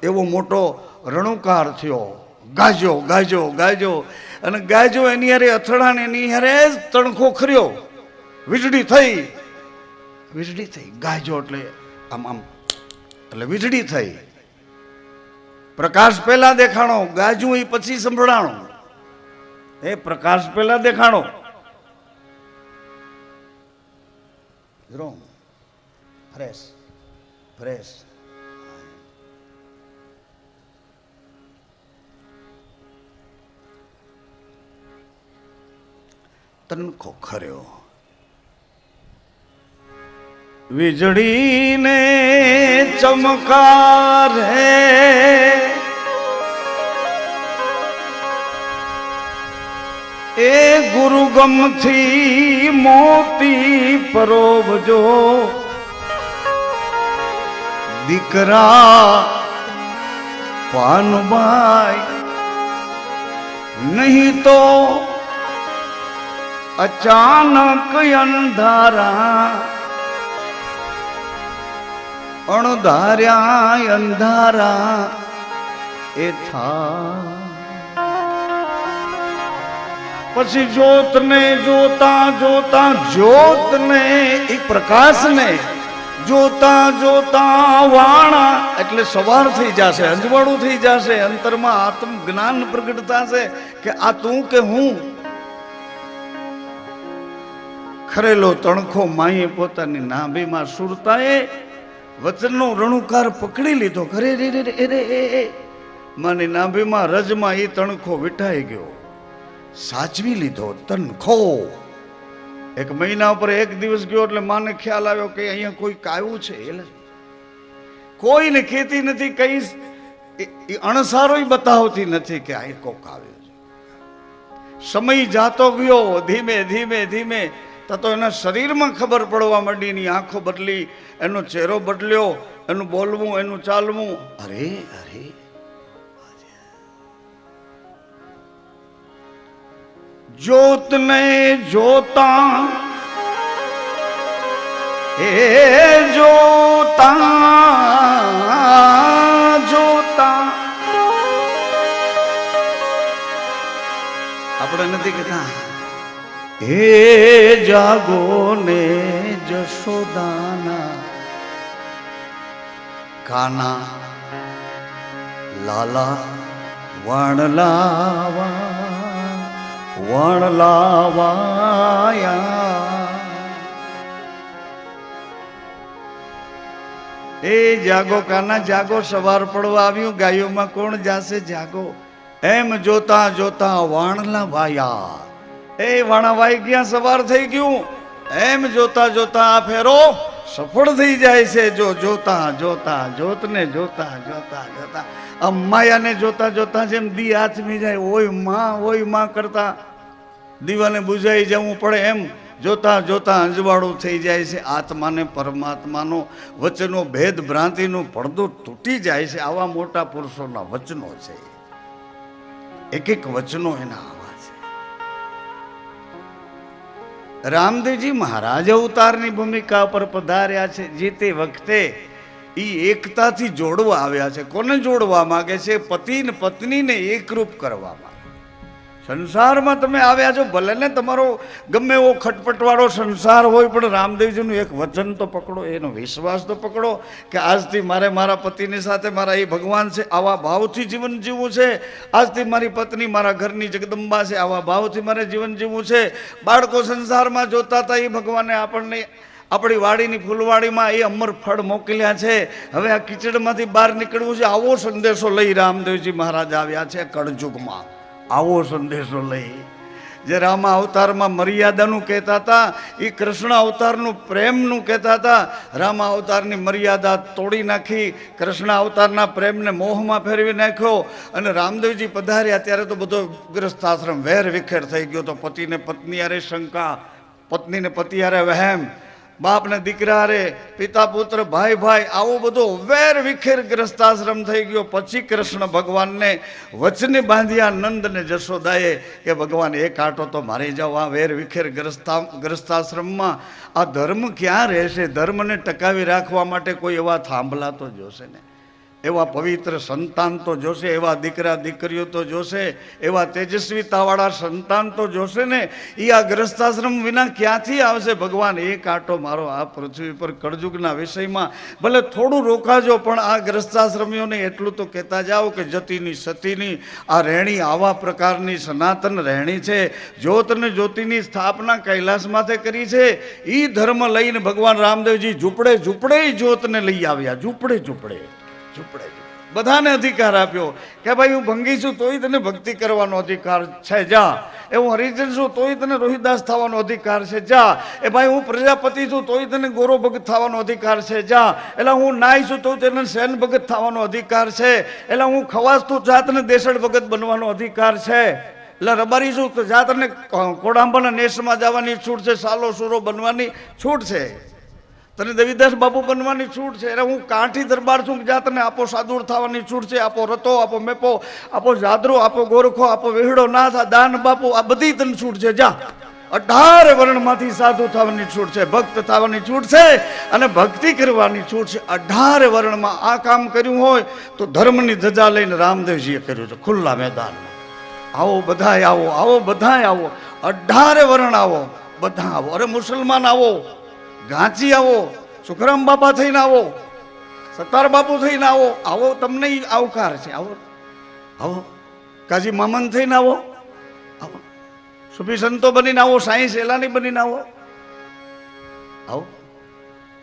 [SPEAKER 2] એવો મોટો રણુકાર થયો ગાજો ગાજો ગાજો અને ગાજો એની હારે અથડાને એની હારે તણખો ખર્યો વીજળી થઈ વીજળી થઈ. ગાજો એટલે આમ આમ એટલે વીજળી થઈ. પ્રકાશ પહેલા દેખાણો, ગાજું એ પછી સંભળાણો. એ પ્રકાશ પહેલા દેખાણો. Fresh fresh તનખો ખર્યો. વીજળીને ચમકારે એ ગુરુગમથી મોતી પરોબજો. દીકરા પાનબાઈ નહીં તો અચાનક અંધારા અણધાર્યા અંધારા એ થા. પછી જ્યોતને જોતા જોતા જ્યોતને એ પ્રકાશને જોતા જોતા વાણા એટલે સવાર થઈ જશે, અંજવાળું થઈ જશે. અંતરમાં આત્મ જ્ઞાન પ્રગટ થશે કે આ તું કે હું. ખરેલો તણખો માએ પોતાની નાભીમાં સુરતાએ વચનનો રણુકાર પકડી લીધો. ઘરે રે રે રે રે માની નાભીમાં રજમાં એ તણખો વિઠાઈ ગયો. સાચવી લીધો તનખો. એક મહિના ઉપર એક દિવસ ગયો એટલે માને ખ્યાલ આવ્યો કે અહીંયા કોઈ આવ્યું છે. એટલે કોઈને કહેતી નથી, કઈ અણસારો બતાવતી નથી કે આ કોક આવ્યો છે. સમય જાતો ગયો ધીમે ધીમે ધીમે તો એના શરીરમાં ખબર પડવા માંડી. એની આંખો બદલી, એનો ચહેરો બદલ્યો, એનું બોલવું, એનું ચાલવું. અરે અરે જ્યોતને જોતા એ જોતા જોતા આપણે નથી કહેતા હે જાગો ને જશોદાના કાના લાલા વણલાવા વણલાવાયા. એ જાગો કાના જાગો, સવાર પડવા આવ્યું, ગાયોમાં કોણ જાશે જાગો. એમ જોતા જોતા વાણલા વાયા. એ વાણા વાઈ ગયા, સવાર થઈ ગયું. એમ જોતા જોતા આ ફેરો સફળ થઈ જાય છે. જો જોતા જોતા જ્યોતને જોતા જોતા જોતા આ માયાને જોતા જોતા જેમ દી આચમી જાય, ઓય માં કરતા દીવાને બુઝાઈ જવું પડે, એમ જોતા જોતા અંજવાળું થઈ જાય છે. આત્માને પરમાત્માનો વચનો ભેદ ભ્રાંતિનો પડદો તૂટી જાય છે. આવા મોટા પુરુષોના વચનો છે. એક એક વચનો એના આવા છે. રામદેવજી મહારાજ અવતારની ભૂમિકા પર પધાર્યા છે. જે તે વખતે ઈ એકતાથી જોડવા આવ્યા છે. કોને જોડવા માંગે છે? પતિ ને પત્નીને એકરૂપ કરવા માંગે. સંસારમાં તમે આવ્યા છો, ભલે ને તમારો ગમે એવો ખટપટવાળો સંસાર હોય, પણ રામદેવજીનું એક વચન તો પકડો, એનો વિશ્વાસ તો પકડો કે આજથી મારે મારા પતિની સાથે મારા એ ભગવાન છે, આવા ભાવથી જીવન જીવવું છે. આજથી મારી પત્ની મારા ઘરની જગદંબા છે, આવા ભાવથી મારે જીવન જીવવું છે. બાળકો સંસારમાં જોતા હતા, એ ભગવાને આપણને આપણી વાડીની ફૂલવાડીમાં એ અમર ફળ મોકલ્યા છે. હવે આ કીચડમાંથી બહાર નીકળવું છે. આવો સંદેશો લઈ રામદેવજી મહારાજ આવ્યા છે કળજુગમાં. આવો સંદેશો લઈ જે રામ અવતારમાં મર્યાદાનું કહેતા હતા, એ કૃષ્ણ અવતારનું પ્રેમનું કહેતા હતા. રામ અવતારની મર્યાદા તોડી નાખી, કૃષ્ણ અવતારના પ્રેમને મોહમાં ફેરવી નાખ્યો. અને રામદેવજી પધાર્યા ત્યારે તો બધો ગૃહસ્થાશ્રમ વેર વિખેર થઈ ગયો. તો પતિને પત્ની હારે શંકા, પત્નીને પતિ હારે વહેમ, બાપને દીકરા હારે, પિતા પુત્ર ભાઈ ભાઈ, આવો બધો વેર વિખેર ગ્રસ્તાશ્રમ થઈ ગયો. પછી કૃષ્ણ ભગવાનને વચને બાંધ્યા નંદ ને જશોદાએ કે ભગવાન એક આટો તો મારે જાઓ આ વેર વિખેર ગ્રસ્તાશ્રમમાં. આ ધર્મ ક્યાં રહેશે? ધર્મને ટકાવી રાખવા માટે કોઈ એવા થાંભલા તો જોશે ને. એવા પવિત્ર સંતાન તો જોશે, એવા દીકરા દીકરીઓ તો જોશે, એવા તેજસ્વીતાવાળા સંતાન તો જોશે ને. એ આ ગ્રસ્તાશ્રમ વિના ક્યાંથી આવશે? ભગવાન એક આંટો મારો આ પૃથ્વી પર કળજુગના વિષયમાં ભલે થોડું રોકાજો, પણ આ ગ્રસ્તાશ્રમીઓને એટલું તો કહેતા જાઓ કે જતીની સતીની આ રહેણી આવા પ્રકારની સનાતન રહેણી છે. જ્યોત અને જ્યોતિની સ્થાપના કૈલાસ માથે કરી છે. એ ધર્મ લઈને ભગવાન રામદેવજી ઝૂંપડે ઝૂંપડે જ્યોતને લઈ આવ્યા. ઝૂંપડે ઝૂંપડે ઝૂંપડે બધાને અધિકાર આપ્યો કે ભાઈ હું ભંગી છું તોય તને ભક્તિ કરવાનો અધિકાર છે, જા. એ હું હરિજન છું તોય તને રોહિદાસ થવાનો અધિકાર છે, જા. એ ભાઈ હું પ્રજાપતિ છું તોય તને ગોરો ભગત થવાનો અધિકાર છે, જા. એટલે હું નાઈ છું તો તને સેન ભગત થવાનો અધિકાર છે. એટલે હું ખવાસ તું જા, તને દેસડ ભગત બનવાનો અધિકાર છે. એટલે રબારી છું તો જા, તને કોડાંબાના નેસમાં જવાની છૂટ છે, સાલો સુરો બનવાની છૂટ છે, તને દેવીદાસ બાપુ બનવાની છૂટ છે. એટલે હું કાંઠી દરબાર છું, જા, તને આપો સાદુર થવાની છૂટ છે, આપો રતો, આપો મેપો, આપો જાદરો, આપો ગોરખો, આપો વેહડો નાથ, દાન બાપુ, આ બધી તને છૂટ છે, જા. 18 વર્ણમાંથી સાધુ થવાની છૂટ છે, ભક્ત થવાની છૂટ છે અને ભક્તિ કરવાની છૂટ છે. 18 વર્ણમાં આ કામ કર્યું હોય તો ધર્મની ધજા લઈને રામદેવજીએ કર્યું છે ખુલ્લા મેદાનમાં. આવો બધાય આવો, આવો બધાય આવો, 18 વર્ણ આવો, બધા આવો. અરે મુસલમાન આવો, ગાંચી આવો, સુખરામ બાપા થઈને આવો, સત્તાર બાપુ થઈને આવો, આવો, તમને આવકાર છે. આવો આવો, કાજી મામન થઈને આવો, આવો, સુફી સંતો બનીને આવો, સાંઈ સેલાની બનીને આવો, આવો.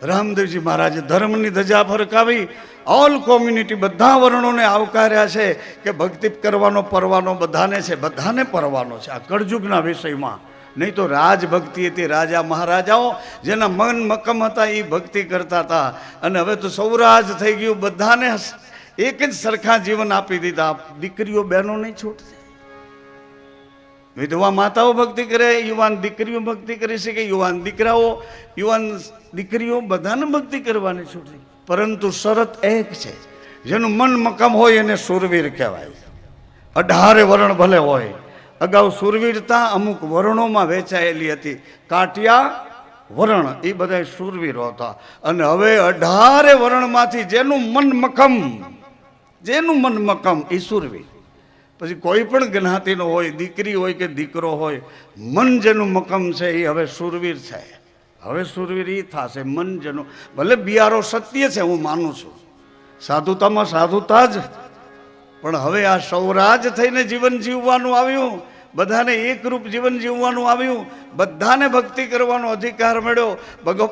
[SPEAKER 2] રામદેવજી મહારાજે ધર્મની ધજા ફરકાવી ઓલ કોમ્યુનિટી બધા વર્ણોને આવકાર્યા છે કે ભક્તિ કરવાનો પરવાનો બધાને છે, બધાને પરવાનો છે આ કળજુગના વિષયમાં. નહીં તો રાજભક્તિ હતી, રાજા મહારાજાઓ જેના મન મક્કમ હતા એ ભક્તિ કરતા હતા. અને હવે તો સૌરાજ થઈ ગયું, બધાને એક જ સરખા જીવન આપી દીધા. દીકરીઓ બહેનો નહીં છૂટશે, વિધવા માતાઓ ભક્તિ કરે, યુવાન દીકરીઓ ભક્તિ કરી શકે, યુવાન દીકરાઓ, યુવાન દીકરીઓ બધાને ભક્તિ કરવાની છૂટ. પરંતુ શરત એક છે, જેનું મન મક્કમ હોય એને સુરવીર કહેવાય. 18 વર્ણ ભલે હોય. અગાઉ સુરવીરતા અમુક વર્ણોમાં વહેંચાયેલી હતી. કાટિયા વર્ણ એ બધા સુરવીરો હતા. અને હવે 18 વર્ણમાંથી જેનું મન મક્કમ, જેનું મન મક્કમ એ સુરવીર. પછી કોઈ પણ જ્ઞાતિનો હોય, દીકરી હોય કે દીકરો હોય, મન જેનું મક્કમ છે એ હવે સુરવીર છે. હવે સુરવીર એ થશે મન જેનું. ભલે બિયારો સત્ય છે, હું માનું છું, સાધુતામાં સાધુતા જ, પણ હવે આ સૌરાજ થઈને જીવન જીવવાનું આવ્યું, બધાને એકરૂપ જીવન જીવવાનું આવ્યું, બધાને ભક્તિ કરવાનો અધિકાર મળ્યો,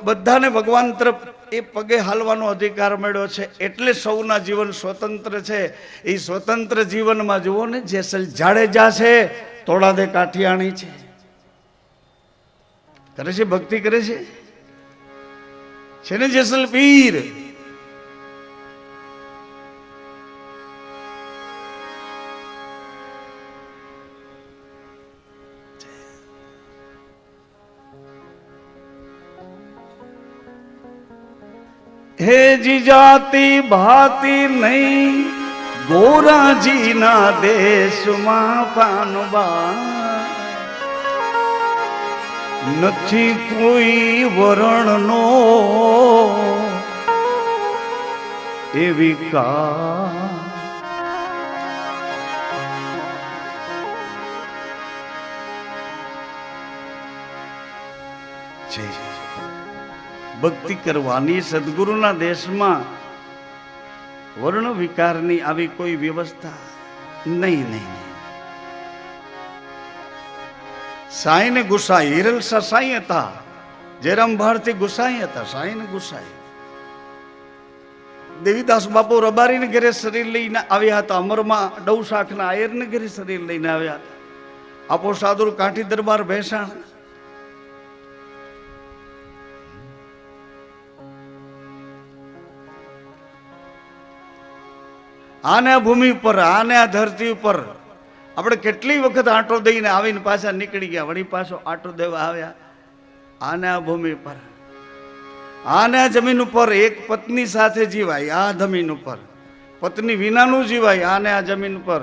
[SPEAKER 2] બધાને ભગવાન તરફ એ પગે હાલવાનો અધિકાર મળ્યો છે. એટલે સૌના જીવન સ્વતંત્ર છે. એ સ્વતંત્ર જીવનમાં જુઓ ને, જેસલ જાડેજા છે, તોડાદે કાઠિયાણી છે, કરે છે ભક્તિ કરે છે ને જેસલ પીર. હે જી જાતિ ભાતી નહીં ગોરાજી ના દેશમાં પાનબા, નથી કોઈ વરણનો એવી કા. ભક્તિ કરવાની સદગુરુના દેશમાં વર્ણ વિકારની આવી કોઈ વ્યવસ્થા નહીં. સાંઈ ને ગુસાઈ, હિરલ સાંઈ હતા, જયરામ ભારતી ગુસાઈ હતા, સાંઈ ને ગુસાઈ. દેવીદાસ બાપુ રબારીને ઘરે શરીર લઈને આવ્યા હતા, અમરમાં ડૌ શાખના આયરને ઘરે શરીર લઈને આવ્યા હતા. આપો સાદુર કાઠી દરબાર ભેસાણ. આને આ ભૂમિ ઉપર, આને આ ધરતી ઉપર આપણે કેટલી વખત આંટો દઈને આવીને પાછા નીકળી ગયા, વળી પાછો આંટો દેવા આવ્યા. આને આ ભૂમિ ઉપર, આને આ જમીન ઉપર એક પત્ની સાથે જીવાય. આ જમીન ઉપર પત્ની વિનાનું જીવાય. આને આ જમીન ઉપર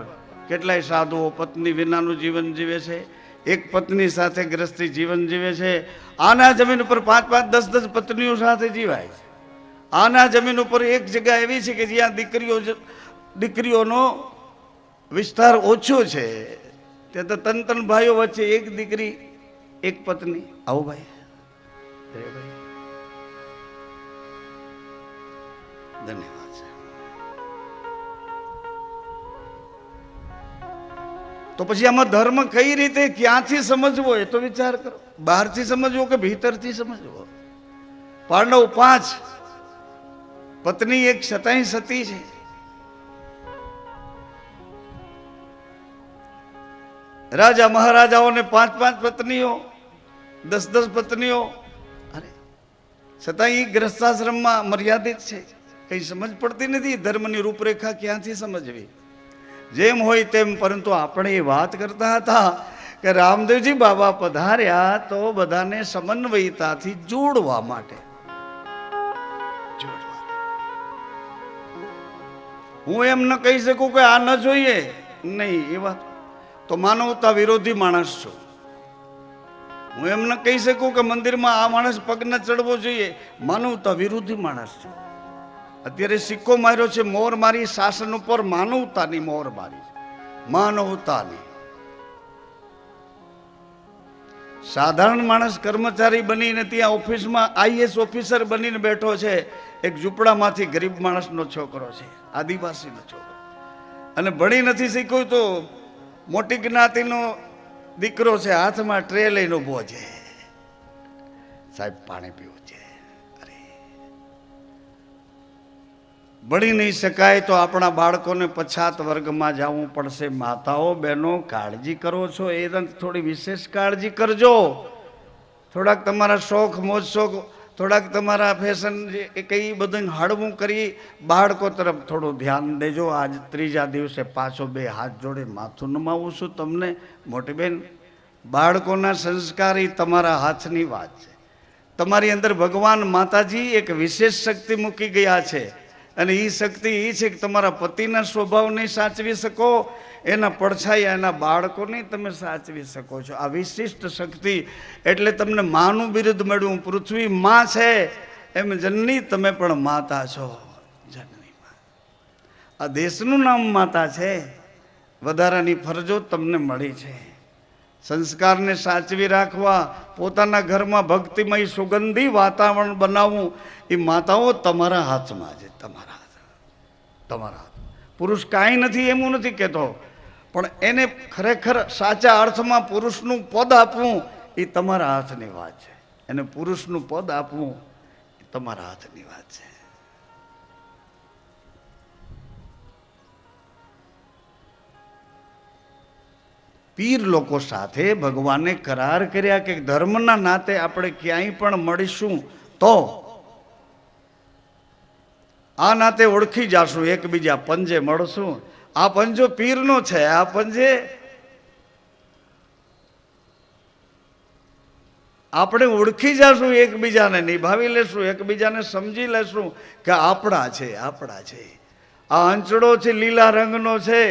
[SPEAKER 2] કેટલાય સાધુઓ પત્ની વિનાનું જીવન જીવે છે, એક પત્ની સાથે ગ્રસ્તી જીવન જીવે છે. આને આ જમીન ઉપર 5-5, 10-10 પત્નીઓ સાથે જીવાય છે. આના જમીન ઉપર એક જગ્યા એવી છે કે જ્યાં દીકરીઓનો વિસ્તાર ઓછો છે. ત્યાં તો ત્રણ ભાઈઓ વચ્ચે એક દીકરી એક પત્ની. આવો ભાઈ, ધન્યવાદ છે. તો પછી આમાં ધર્મ કઈ રીતે ક્યાંથી સમજવો એ તો વિચાર કરો. બહારથી સમજવો કે ભીતરથી સમજવો? પાંડવ 5, પત્ની એક, છતાંય સતી છે. રાજા મહારાજાઓને 5 પત્નીઓ, 10 પત્નીઓ, અરે છતાં એ ગ્રસ્તાશ્રમમાં મર્યાદિત છે. કઈ સમજ પડતી નથી ધર્મની રૂપરેખા ક્યાંથી સમજવી. જેમ હોય તેમ, પરંતુ આપણે એ વાત કરતા હતા કે રામદેવજી બાબા પધાર્યા તો બધાને સમન્વયતાથી જોડવા માટે. હું એમ ન કહી શકું કે આ ન જોઈએ, નહીં. એ વાત તો માનવતા વિરોધી માણસ છું. હું એમ ન કહી શકું કે મંદિરમાં આ માણસ પગ ન ચડવો જોઈએ, માનવતા વિરોધી માણસ છું. અત્યારે સિક્કો માર્યો છે, મોર મારી શાસન ઉપર માનવતાની મોર મારી, માનવતાની. સાધારણ માણસ કર્મચારી બનીને ત્યાં ઓફિસમાં IAS ઓફિસર બનીને બેઠો છે. એક ઝૂંપડામાંથી ગરીબ માણસનો છોકરો છે, આદિવાસીનો છોકરો, અને ભણી નથી શીખ્યું તો મોટી જ્ઞાતિનો દીકરો છે, હાથમાં ટ્રે લઈને ઊભો છે, સાહેબ પાણી પીવું છે. અરે ભણી નહીં શકાય તો આપણા બાળકોને પછાત વર્ગમાં જવું પડશે. માતાઓ બહેનો કાળજી કરો છો એ થોડી વિશેષ કાળજી કરજો. થોડાક તમારા શોખ મોજ શોખ, થોડાક તમારા ફેશન એ કઈ બધું હળવું કરી બાળકો તરફ થોડું ધ્યાન દેજો. આજ 3જા દિવસે પાછો 2 હાથ જોડે માથું નમાવું છું તમને. મોટી બેન, બાળકોના સંસ્કાર એ તમારા હાથની વાત છે. તમારી અંદર ભગવાન માતાજી એક વિશેષ શક્તિ મૂકી ગયા છે, અને એ શક્તિ એ છે કે તમારા પતિના સ્વભાવને સાચવી શકો, એના પડછાયા એના બાળકોને તમે સાચવી શકો છો. આ વિશિષ્ટ શક્તિ, એટલે તમને માનું બિરુદ મળ્યું. પૃથ્વી માં છે એમ જનની તમે પણ માતા છો. જનની માં, આ દેશનું નામ માતા છે. વધારાની ફરજો તમને મળી છે. સંસ્કારને સાચવી રાખવા, પોતાના ઘરમાં ભક્તિમય સુગંધી વાતાવરણ બનાવવું, એ માતાઓ તમારા હાથમાં છે. તમારા હાથ. પુરુષ કાંઈ નથી એવું નથી કહેતો, પણ એને ખરેખર સાચા અર્થમાં પુરુષનું પદ આપવું એ તમારા હાથની વાત છે. એને પુરુષનું પદ આપવું એ તમારા હાથની વાત છે. પીર લોકો સાથે ભગવાને કરાર કર્યા કે ધર્મના નાતે આપણે ક્યાંય પણ મળીશું તો આ નાતે ઓળખી જાશું, એકબીજા પંજે મળશું. આ પંજો પીરનો છે. આ પંજે આપણે ઓળખી જાશું, એકબીજાને નિભાવી લેશું, એકબીજાને સમજી લેશું કે આપણા છે, આપણા છે. આ અંચડો છે, લીલા રંગનો છે.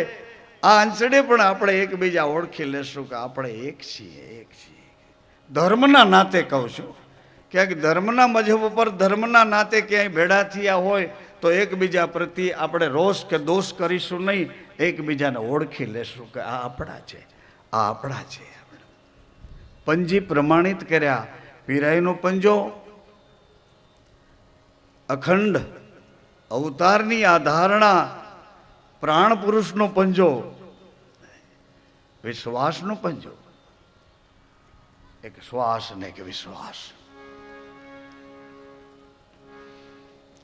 [SPEAKER 2] આ અંચડે પણ આપણે એકબીજા ઓળખી લેશું કે આપણે એક છીએ, એક છીએ. ધર્મના નાતે કહું છું. ક્યાંક ધર્મના મજહબ ઉપર ધર્મના નાતે ક્યાંય ભેળા થયા હોય તો એકબીજા પ્રત્યે આપણે રોષ કે દોષ કરીશું નહીં, એકબીજાને ઓળખી લેશું કે આ આપણા છે, આ આપણા છે. પંજી પ્રમાણિત કર્યા. પીરાઈનો પંજો અખંડ અવતારની આ ધારણા, પ્રાણ પુરુષનો પંજો, વિશ્વાસનો પંજો. એક શ્વાસ ને એક વિશ્વાસ.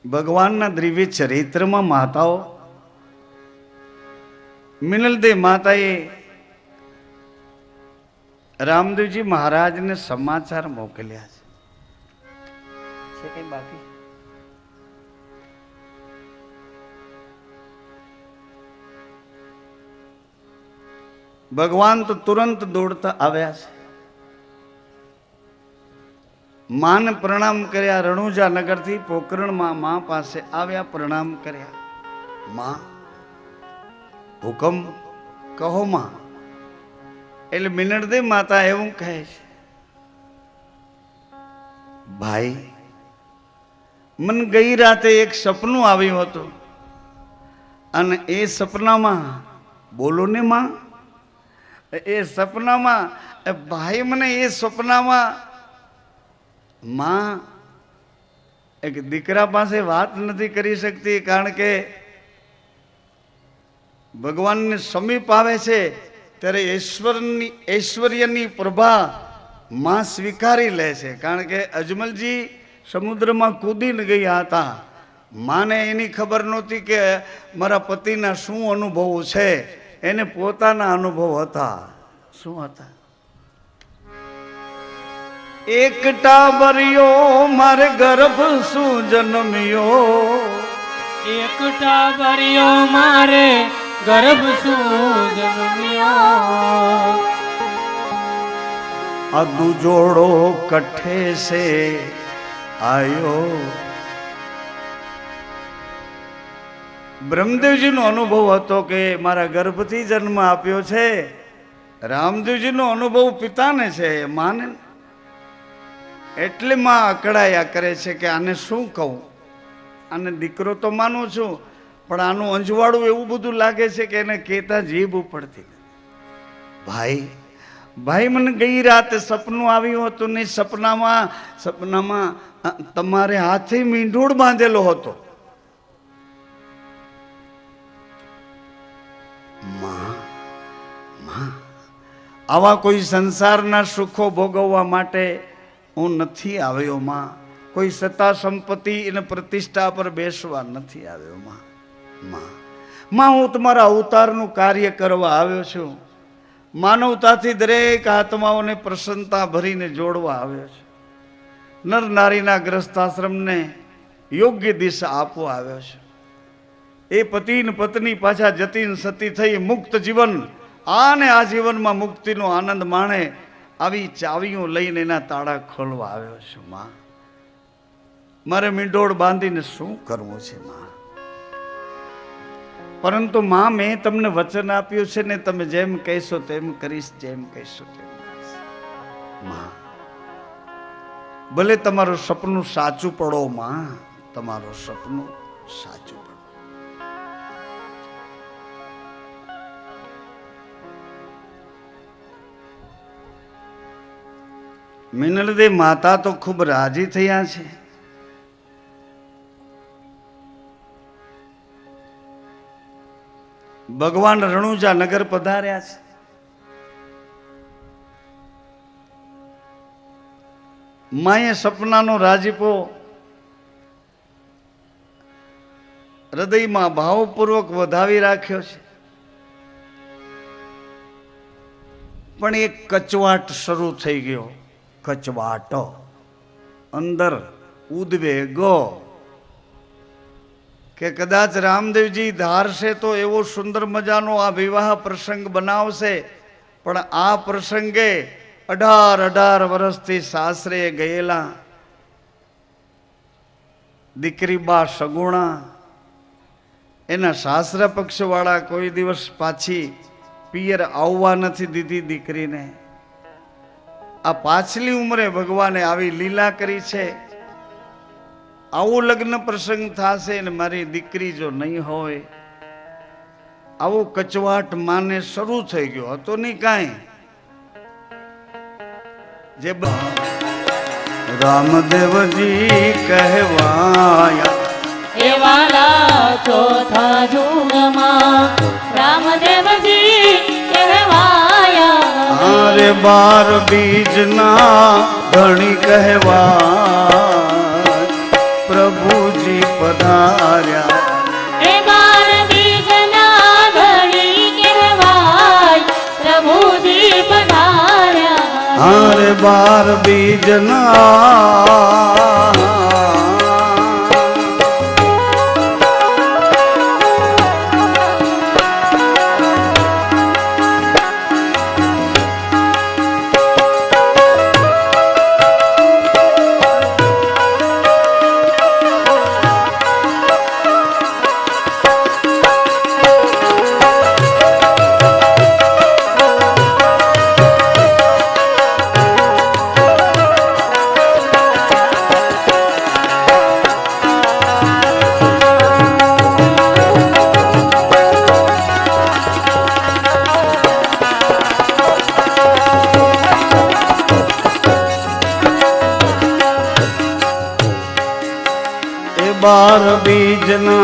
[SPEAKER 2] ભગવાનના દિવ્ય ચરિત્રમાં માતાઓ, મિનલદે માતાએ રામદેવજી મહારાજને સમાચાર મોકલ્યા છે. કઈ બાકી? ભગવાન તો તુરંત દોડતા આવ્યા છે. માને પ્રણામ કર્યા. રણુજા નગરથી પોકરણમાં મા પાસે આવ્યા, પ્રણામ કર્યા. માં, હુકમ કહો માં. એટલે મિનળદે માતા એવું કહે છે, ભાઈ મને ગઈ રાતે એક સપનું આવ્યું હતું અને એ સપનામાં બોલો ને માં એ સપનામાં ભાઈ મને એ સપનામાં માં એક દીકરા પાસે વાત નથી કરી શકતી કારણ કે ભગવાનને સમીપ આવે છે ત્યારે ઐશ્વર્યની પ્રભા માં સ્વીકારી લે છે કારણ કે અજમલજી સમુદ્રમાં કૂદીને ગયા હતા માને એની ખબર નહોતી કે મારા પતિના શું અનુભવો છે એને પોતાના અનુભવ હતા શું હતા એકટા બરિયો મારે ગર્ભ શું જન્મ્યો
[SPEAKER 3] એકટા બરિયો મારે ગર્ભ શું જન્મ્યો
[SPEAKER 2] અદુ જોડો કઠે સે આયો બ્રહ્મદેવજીનો અનુભવ હતો કે મારા ગર્ભથી જન્મ આપ્યો છે રામદેવજીનો અનુભવ પિતાને છે માને એટલે માં અકળાયા કરે છે કે આને શું કહું આને દીકરો તો માનું છું પણ આનું અંજવાળું એવું બધું લાગે છે કે એને કહેતા જીભ ઉપડતી ભાઈ ભાઈ મને ગઈ રાતે સપનું આવ્યું હતું ને સપનામાં તમારે હાથે મીંઢોળ બાંધેલો હતો આવા કોઈ સંસારના સુખો ભોગવવા માટે હું નથી આવ્યો માં કોઈ સત્તા સંપત્તિ અને પ્રતિષ્ઠા પર બેસવા નથી આવ્યો માં હું તમારા અવતારનું કાર્ય કરવા આવ્યો છું માનવતાથી દરેક આત્માઓને પ્રસન્નતા ભરીને જોડવા આવ્યો છું નર નારીના ગ્રસ્તાશ્રમને યોગ્ય દિશા આપવા આવ્યો છે એ પતિ ને પત્ની પાછા જતી સતી થઈ મુક્ત જીવન આને આ જીવનમાં મુક્તિનો આનંદ માણે આવી ચાવીઓ લઈને એના તાળા ખોલવા આવ્યો છું માં મારે મીંડોળ બાંધીને શું કરવું છે માં પરંતુ માં મેં તમને વચન આપ્યું છે ને તમે જેમ કહેશો તેમ કરીશ જેમ કહેશો તેમ કરીશ માં ભલે તમારું સપનું સાચું પડો માં તમારું સપનું સાચું પડો મિનલદે માતા તો ખૂબ રાજી થયા છે ભગવાન રણુજા નગર પધાર્યા છે માએ સપનાનો રાજીપો હૃદયમાં ભાવપૂર્વક વધાવી રાખ્યો છે પણ એક કચવાટ શરૂ થઈ ગયો કચવાટો અંદર ઉદ્વેગો કે કદાચ રામદેવજી ધારશે તો એવો સુંદર મજાનો આ વિવાહ પ્રસંગ બનાવશે પણ આ પ્રસંગે 18 વર્ષથી સાસરે ગયેલા દીકરી બા સગુણા એના સાસરા પક્ષવાળા કોઈ દિવસ પાછી પિયર આવવા નથી દીધી દીકરીને આ પાછલી ઉંમરે ભગવાને આવી લીલા કરી છે આવો લગ્ન પ્રસંગ થશે ને મારી દીકરી જો નહીં હોય આવો કચવાટ માને શરૂ થઈ ગયો હતો નહીં કાંઈ જે રામદેવજી કહેવાયા
[SPEAKER 1] એવાલા ચોથા જુગમાં રામદેવજી કહેવાયા
[SPEAKER 2] અરે 12 બીજના ધણી કહેવાય પ્રભુજી પધાર્યા
[SPEAKER 1] એ 12 બીજના ધણી કહેવાય પ્રભુજી પધાર્યા
[SPEAKER 2] અરે 12 બીજના बार बीजना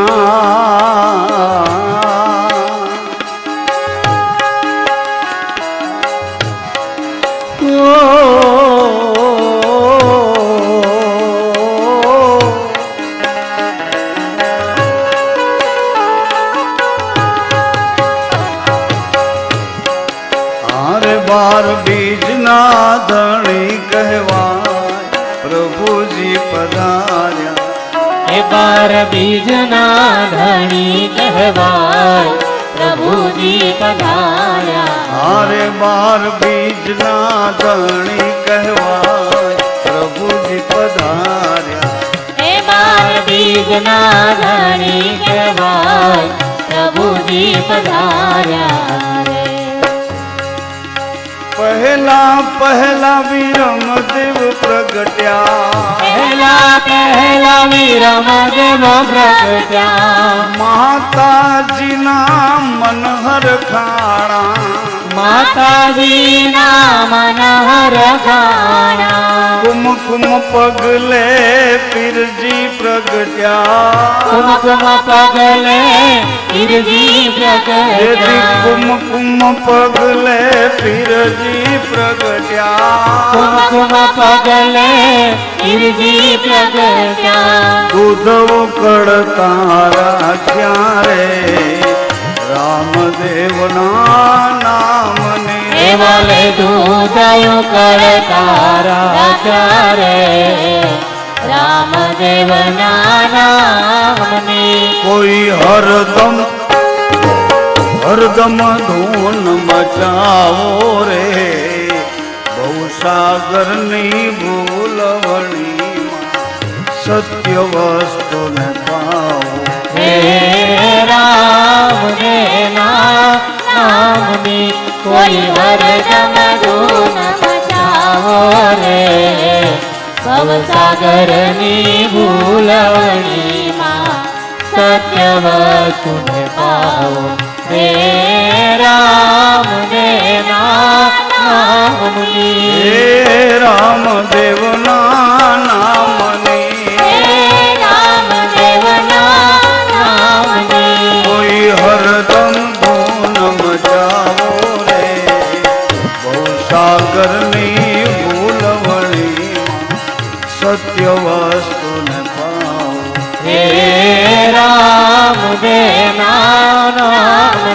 [SPEAKER 2] बार बीजना धणी कहवाय प्रभु जी पधार्या
[SPEAKER 1] हे बार बीजना धणी कहवाय प्रभु जी पधार्या
[SPEAKER 2] अरे बार बीजना धणी कहवाय प्रभु जी पधार्या
[SPEAKER 1] हे बार बीजना धणी कहवाय प्रभु जी पधार्या
[SPEAKER 2] पहला पहला वीरम देव प्रगट्या
[SPEAKER 1] पहला पहला वीरम देव प्रगट्या
[SPEAKER 2] माता जी ना मनहर खाना
[SPEAKER 1] माता जी ना मनहर खाना
[SPEAKER 2] कुमकुम पगले पीर जी प्रगट्या
[SPEAKER 1] कुमकुम पगले पीर जी प्रगट्या
[SPEAKER 2] कुमकुम पगले पीर जी प्रगट्या
[SPEAKER 1] कुमकुम पगले पीर जी प्रगट्या
[SPEAKER 2] दूधव कड़ता राख्या रे रामदेव नाम ने
[SPEAKER 1] केवल दूधयो करता राख्या रे रामदेव नाम ने
[SPEAKER 2] कोई हरदम हरदम धून मचाओ रे बहुसागर नी भूलवणी सत्य वस्तु ने पाओ
[SPEAKER 1] हे राम ने नाम ने कोई हरदम धून मचाओ रे भवसागर नी भूलवणी सत्य वस्तु ने पाओ हे राम ने नाम ने
[SPEAKER 2] हे रामदेव नाम ने
[SPEAKER 1] रामदेव नाम ने
[SPEAKER 2] कोई हरदम धून मचाओ रे बहुसागर नी भूलवणी सत्य वस्तु ने पाओ
[SPEAKER 1] हे राम दे नाम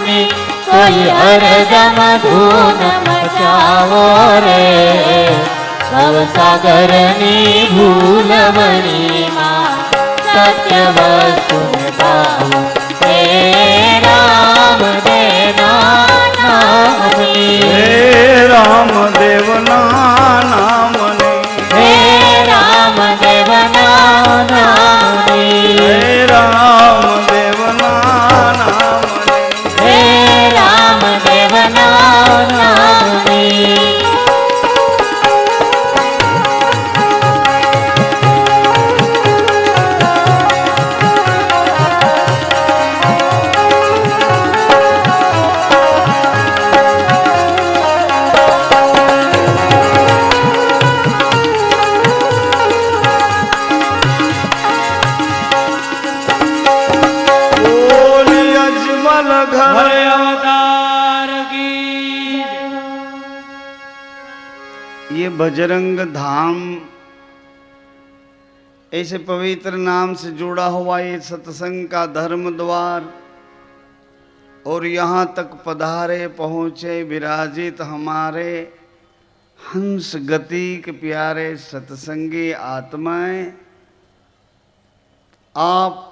[SPEAKER 1] ने कोई हरदम धून मचाओ रे भवसागर नी भूलवणी सत्य वस्तु ने पाओ हे राम दे नाम ने
[SPEAKER 2] हे रामदेव नाम ने
[SPEAKER 1] हे रामदेव नाम ने
[SPEAKER 2] हे रामदेव नाम ने
[SPEAKER 1] हे रामदेव नाम ने
[SPEAKER 2] बोली अजमल घर
[SPEAKER 1] अवतार की
[SPEAKER 2] ये बजरंग धाम ऐसे पवित्र नाम से जुड़ा हुआ ये सत्संग का धर्म द्वार और यहाँ तक पधारे पहुँचे विराजित हमारे हंस गति के प्यारे सत्संगी आत्माएं, आप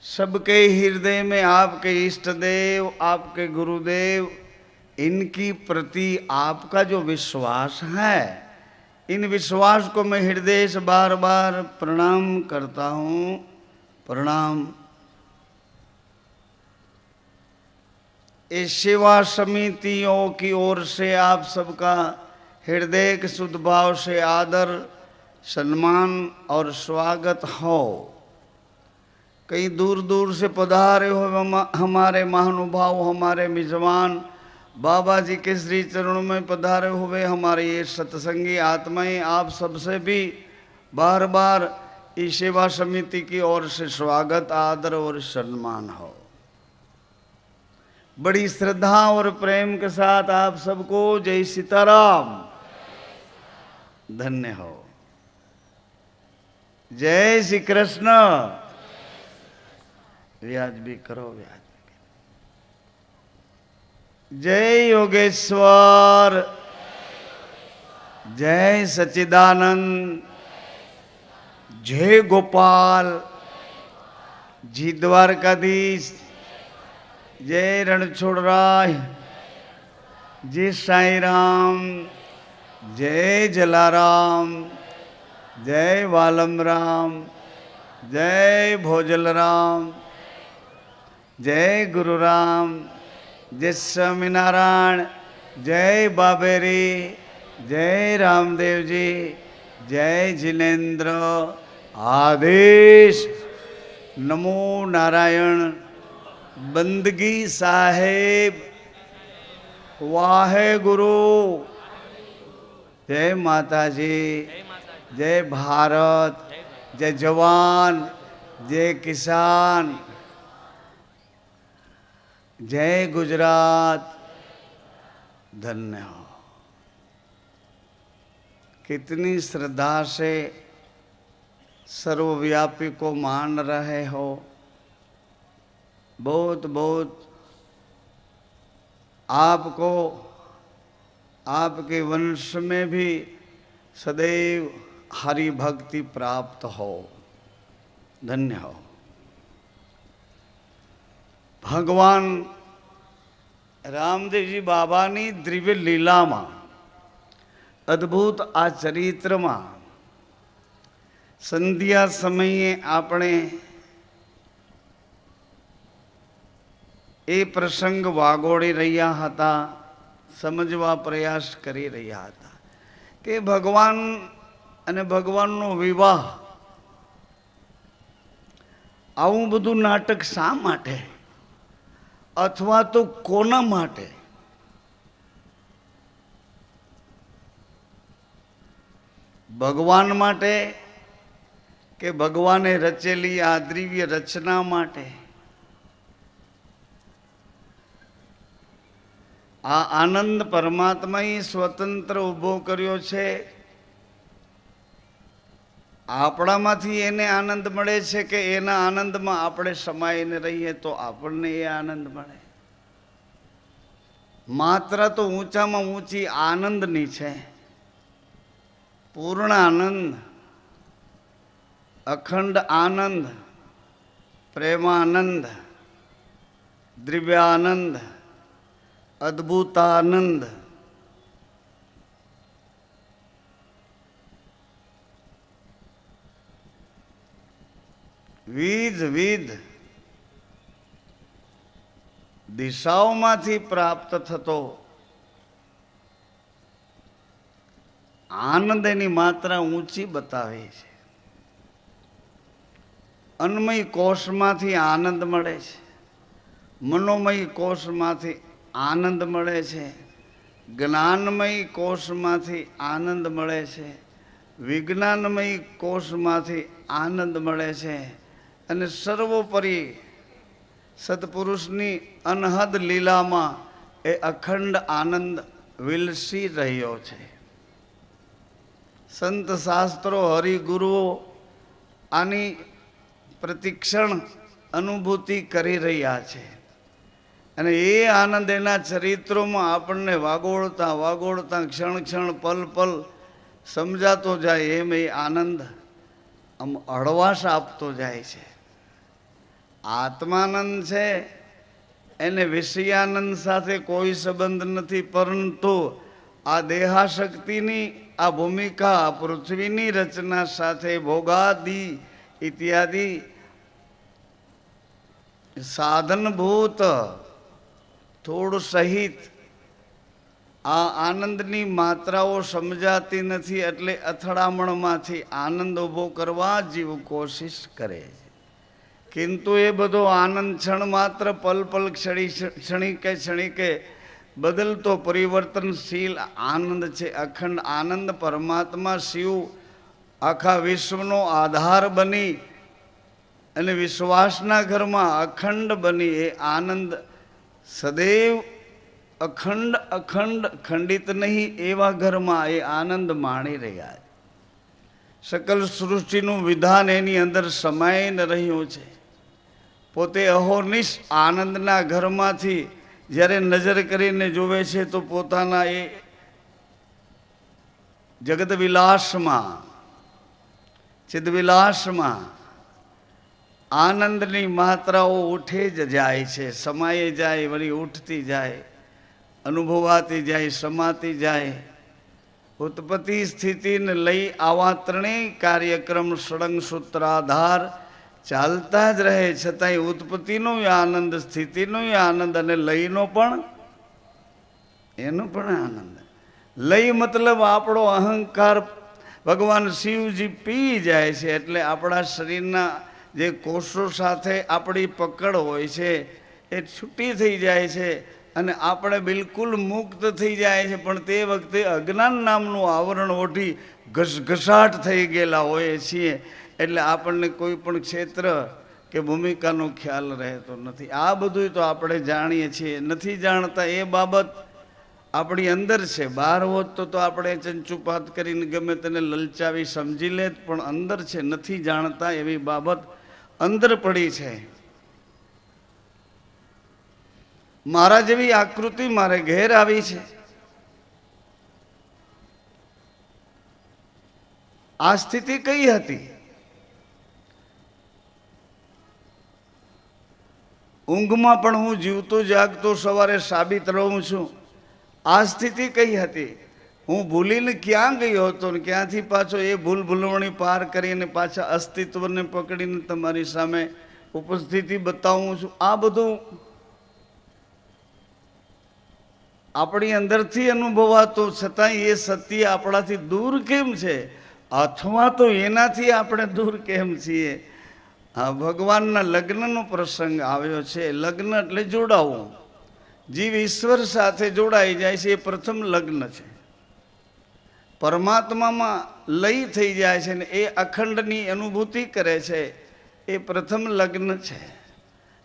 [SPEAKER 2] सबके हृदय में आपके इष्ट देव, आपके गुरुदेव, इनकी प्रति आपका जो विश्वास है, इन विश्वास को मैं हृदय से बार बार प्रणाम करता हूँ। प्रणाम। इस सेवा समितियों की ओर से आप सबका हृदय के शुद्ध भाव से आदर, सम्मान और स्वागत हो। कई दूर दूर से पधारे हुए हमारे महानुभाव, हमारे मेजबान बाबा जी के श्री चरणों में पधारे हुए हमारे ये सत्संगी आत्माएं, आप सबसे भी बार बार इस सेवा समिति की ओर से स्वागत, आदर और सम्मान हो। बड़ी श्रद्धा और प्रेम के साथ आप सबको जय सीताराम। धन्य हो। जय श्री कृष्ण। व्याज भी करो, व्याज भी। जय योगेश्वर, जय सच्चिदानंद, जय गोपाल, जी द्वारकाधीश, जय रणछोड़राय, जय साई राम, जय जलाराम, जय वालम राम, जय भोजल राम, जय गुरु राम, जय स्वामीनारायण, जय बाबेरी, जय रामदेव जी, जय जिनेन्द्र, आदेश, नमो नारायण, बंदगी साहेब, वाहे गुरु, जय माता जी, जय भारत, जय जवान, जय किसान, जय गुजरात। धन्य हो। कितनी श्रद्धा से सर्वव्यापी को मान रहे हो। बहुत बहुत आपको आपके वंश में भी सदैव हरि भक्ति प्राप्त हो। धन्य हो। भगवान रामदेवजी बाबानी दिव्य લીલામાં અદ્ભુત આ ચરિત્રમાં સંધ્યા સમયે આપણે એ પ્રસંગ વાગોળી રહ્યા હતા, સમજવા પ્રયાસ કરી રહ્યા હતા કે ભગવાન અને ભગવાનનો વિવાહ, આવું બધું નાટક શા માટે, અથવા તો કોના માટે? ભગવાન માટે કે ભગવાને રચેલી આ દિવ્ય રચના માટે? આ આનંદ પરમાત્માએ સ્વતંત્ર ઊભો કર્યો છે. આપણામાંથી એને આનંદ મળે છે કે એના આનંદમાં આપણે સમાઈને રહીએ તો આપણને એ આનંદ મળે? માત્રા તો ઊંચામાં ઊંચી આનંદની છે. પૂર્ણ આનંદ, અખંડ આનંદ, પ્રેમાનંદ, દિવ્યાનંદ, અદ્ભુતાનંદ. વિધ દિશાઓમાંથી પ્રાપ્ત થતો આનંદ એની માત્રા ઊંચી બતાવે છે. અન્નમય કોષમાંથી આનંદ મળે છે, મનોમય કોષમાંથી આનંદ મળે છે, જ્ઞાનમય કોષમાંથી આનંદ મળે છે, વિજ્ઞાનમય કોષમાંથી આનંદ મળે છે, અને સર્વોપરી સત્પુરુષની અનહદ લીલામાં એ અખંડ આનંદ વિલસી રહ્યો છે. સંત શાસ્ત્રો, હરિગુરુઓ આની પ્રતિક્ષણ અનુભૂતિ કરી રહ્યા છે. અને એ આનંદ એના ચરિત્રોમાં આપણને વાગોળતા વાગોળતા ક્ષણ ક્ષણ પલ પલ સમજાતો જાય. એમ એ આનંદ આમ હળવાશ આપતો જાય છે. આત્માનંદ છે એને વિષયાનંદ સાથે કોઈ સંબંધ નથી, પરંતુ આ દેહાશક્તિની આ ભૂમિકા પૃથ્વીની રચના સાથે ભોગાદી ઇત્યાદિ સાધનભૂત થોડું સહિત આ આનંદની માત્રાઓ સમજાતી નથી. એટલે અથડામણમાંથી આનંદ ઊભો કરવા જીવ કોશિશ કરે છે. કિંતુ એ બધો આનંદ ક્ષણ માત્ર પલ પલ ક્ષણિકે ક્ષણિકે બદલતો પરિવર્તનશીલ આનંદ છે. અખંડ આનંદ પરમાત્મા શિવ આખા વિશ્વનો આધાર બની અને વિશ્વાસના ઘરમાં અખંડ બની એ આનંદ સદૈવ અખંડ અખંડ ખંડિત નહીં એવા ઘરમાં એ આનંદ માણી રહ્યા છે. સકલ સૃષ્ટિનું વિધાન એની અંદર સમાઈને રહ્યું છે. પોતે અહોનિશ આનંદના ઘરમાંથી જ્યારે નજર કરીને જોવે છે તો પોતાના એ જગત વિલાસમાં ચિદવિલાસમાં આનંદની માત્રાઓ ઉઠે જ જાય છે, સમાયે જાય, વળી ઉઠતી જાય, અનુભવાતી જાય, સમાતી જાય. ઉત્પત્તિ સ્થિતિને લઈ આવા ત્રણેય કાર્યક્રમ સળંગ સૂત્રાધાર ચાલતા જ રહે. છતાંય ઉત્પત્તિનો આનંદ, સ્થિતિનો આનંદ અને લયનો પણ એનો પણ આનંદ. લય મતલબ આપણો અહંકાર ભગવાન શિવજી પી જાય છે એટલે આપણા શરીરના જે કોષો સાથે આપણી પકડ હોય છે એ છૂટી થઈ જાય છે અને આપણે બિલકુલ મુક્ત થઈ જાય છે. પણ તે વખતે અજ્ઞાન નામનું આવરણ ઓઢી ઘસઘસાટ થઈ ગયેલા હોઈએ છીએ એટલે આપણને કોઈ પણ ક્ષેત્ર કે ભૂમિકાનો ખ્યાલ રહેતો નથી. આ બધું તો આપણે જાણીએ છીએ, નથી જાણતા એ બાબત આપણી અંદર છે. બહાર હોત તો આપણે ચંચુપાત કરીને ગમે તેને લલચાવી સમજી લે, પણ અંદર છે, નથી જાણતા એવી બાબત અંદર પડી છે. મારા જેવી આકૃતિ મારે ઘેર આવી છે. આ સ્થિતિ કઈ હતી? ઊંઘમાં પણ હું જીવતો જાગતો સવારે સાબિત રહું છું. આ સ્થિતિ કઈ હતી? હું ભૂલીને ક્યાં ગયો હતો ને ક્યાંથી પાછો એ ભૂલવણી પાર કરીને પાછા અસ્તિત્વને પકડીને તમારી સામે ઉપસ્થિતિ બતાવું છું. આ બધું આપણી અંદરથી અનુભવાતો છતાંય એ સત્ય આપણાથી દૂર કેમ છે? અથવા તો એનાથી આપણે દૂર કેમ છીએ? આ ભગવાનના લગ્નનો પ્રસંગ આવ્યો છે. લગ્ન એટલે જોડાવું. જીવ ઈશ્વર સાથે જોડાઈ જાય છે એ પ્રથમ લગ્ન છે. પરમાત્મામાં લય થઈ જાય છે ને એ અખંડની અનુભૂતિ કરે છે એ પ્રથમ લગ્ન છે.